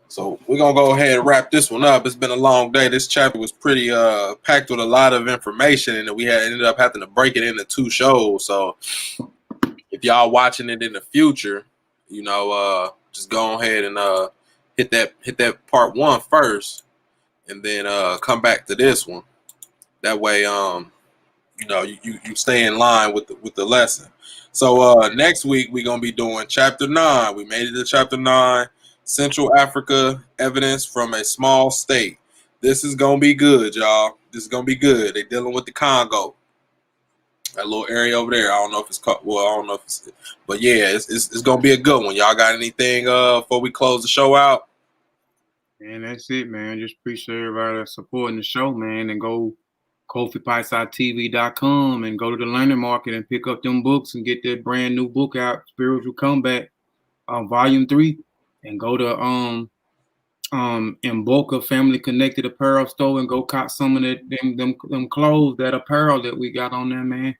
So we're gonna go ahead and wrap this one up. It's been a long day. This chapter was pretty packed with a lot of information, and we ended up having to break it into 2 shows. So if y'all watching it in the future, just go ahead and hit that part 1 first. And then come back to this one. That way, you stay in line with the lesson. So next week we're gonna be doing chapter 9. We made it to chapter 9. Central Africa, evidence from a small state. This is gonna be good, y'all. This is gonna be good. They're dealing with the Congo. That little area over there. I don't know if it's called. Well, I don't know if it's. But yeah, it's gonna be a good one. Y'all got anything before we close the show out? And that's it, man. Just appreciate everybody that's supporting the show, man. And go KofiPiesideTV.com and go to the Learning Market and pick up them books and get that brand new book out, Spiritual Comeback, Volume 3. And go to Mboka Family Connected Apparel Store and go cop some of them clothes, that apparel that we got on there, man.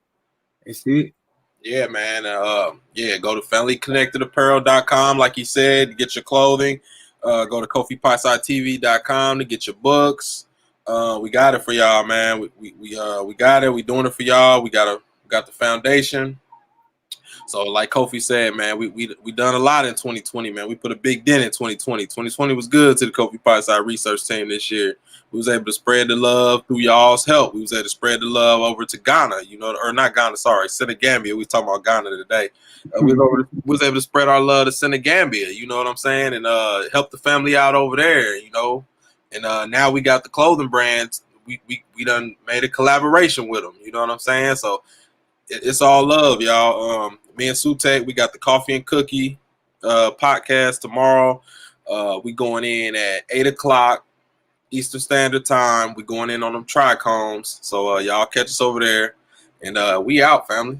That's it. Yeah, man. Go to FamilyConnectedApparel.com, like you said, to get your clothing. Go to KofiPiesideTV.com to get your books. We got it for y'all, man. We got it. We doing it for y'all. We got the foundation. So like Kofi said, man, we done a lot in 2020, man. We put a big dent in 2020. 2020 was good to the Kofi Pieside research team this year. We was able to spread the love through y'all's help. We was able to spread the love over to Ghana, you know, or not Ghana, sorry, Senegambia. We talking about Ghana today. We was able to spread our love to Senegambia, you know what I'm saying, and help the family out over there, you know. And now we got the clothing brands. We done made a collaboration with them, you know what I'm saying? So it's all love, y'all. Me and Sutek, we got the Coffee and Cookie podcast tomorrow. We going in at 8:00 Eastern Standard Time. We going in on them trichomes. So y'all catch us over there. And we out, family.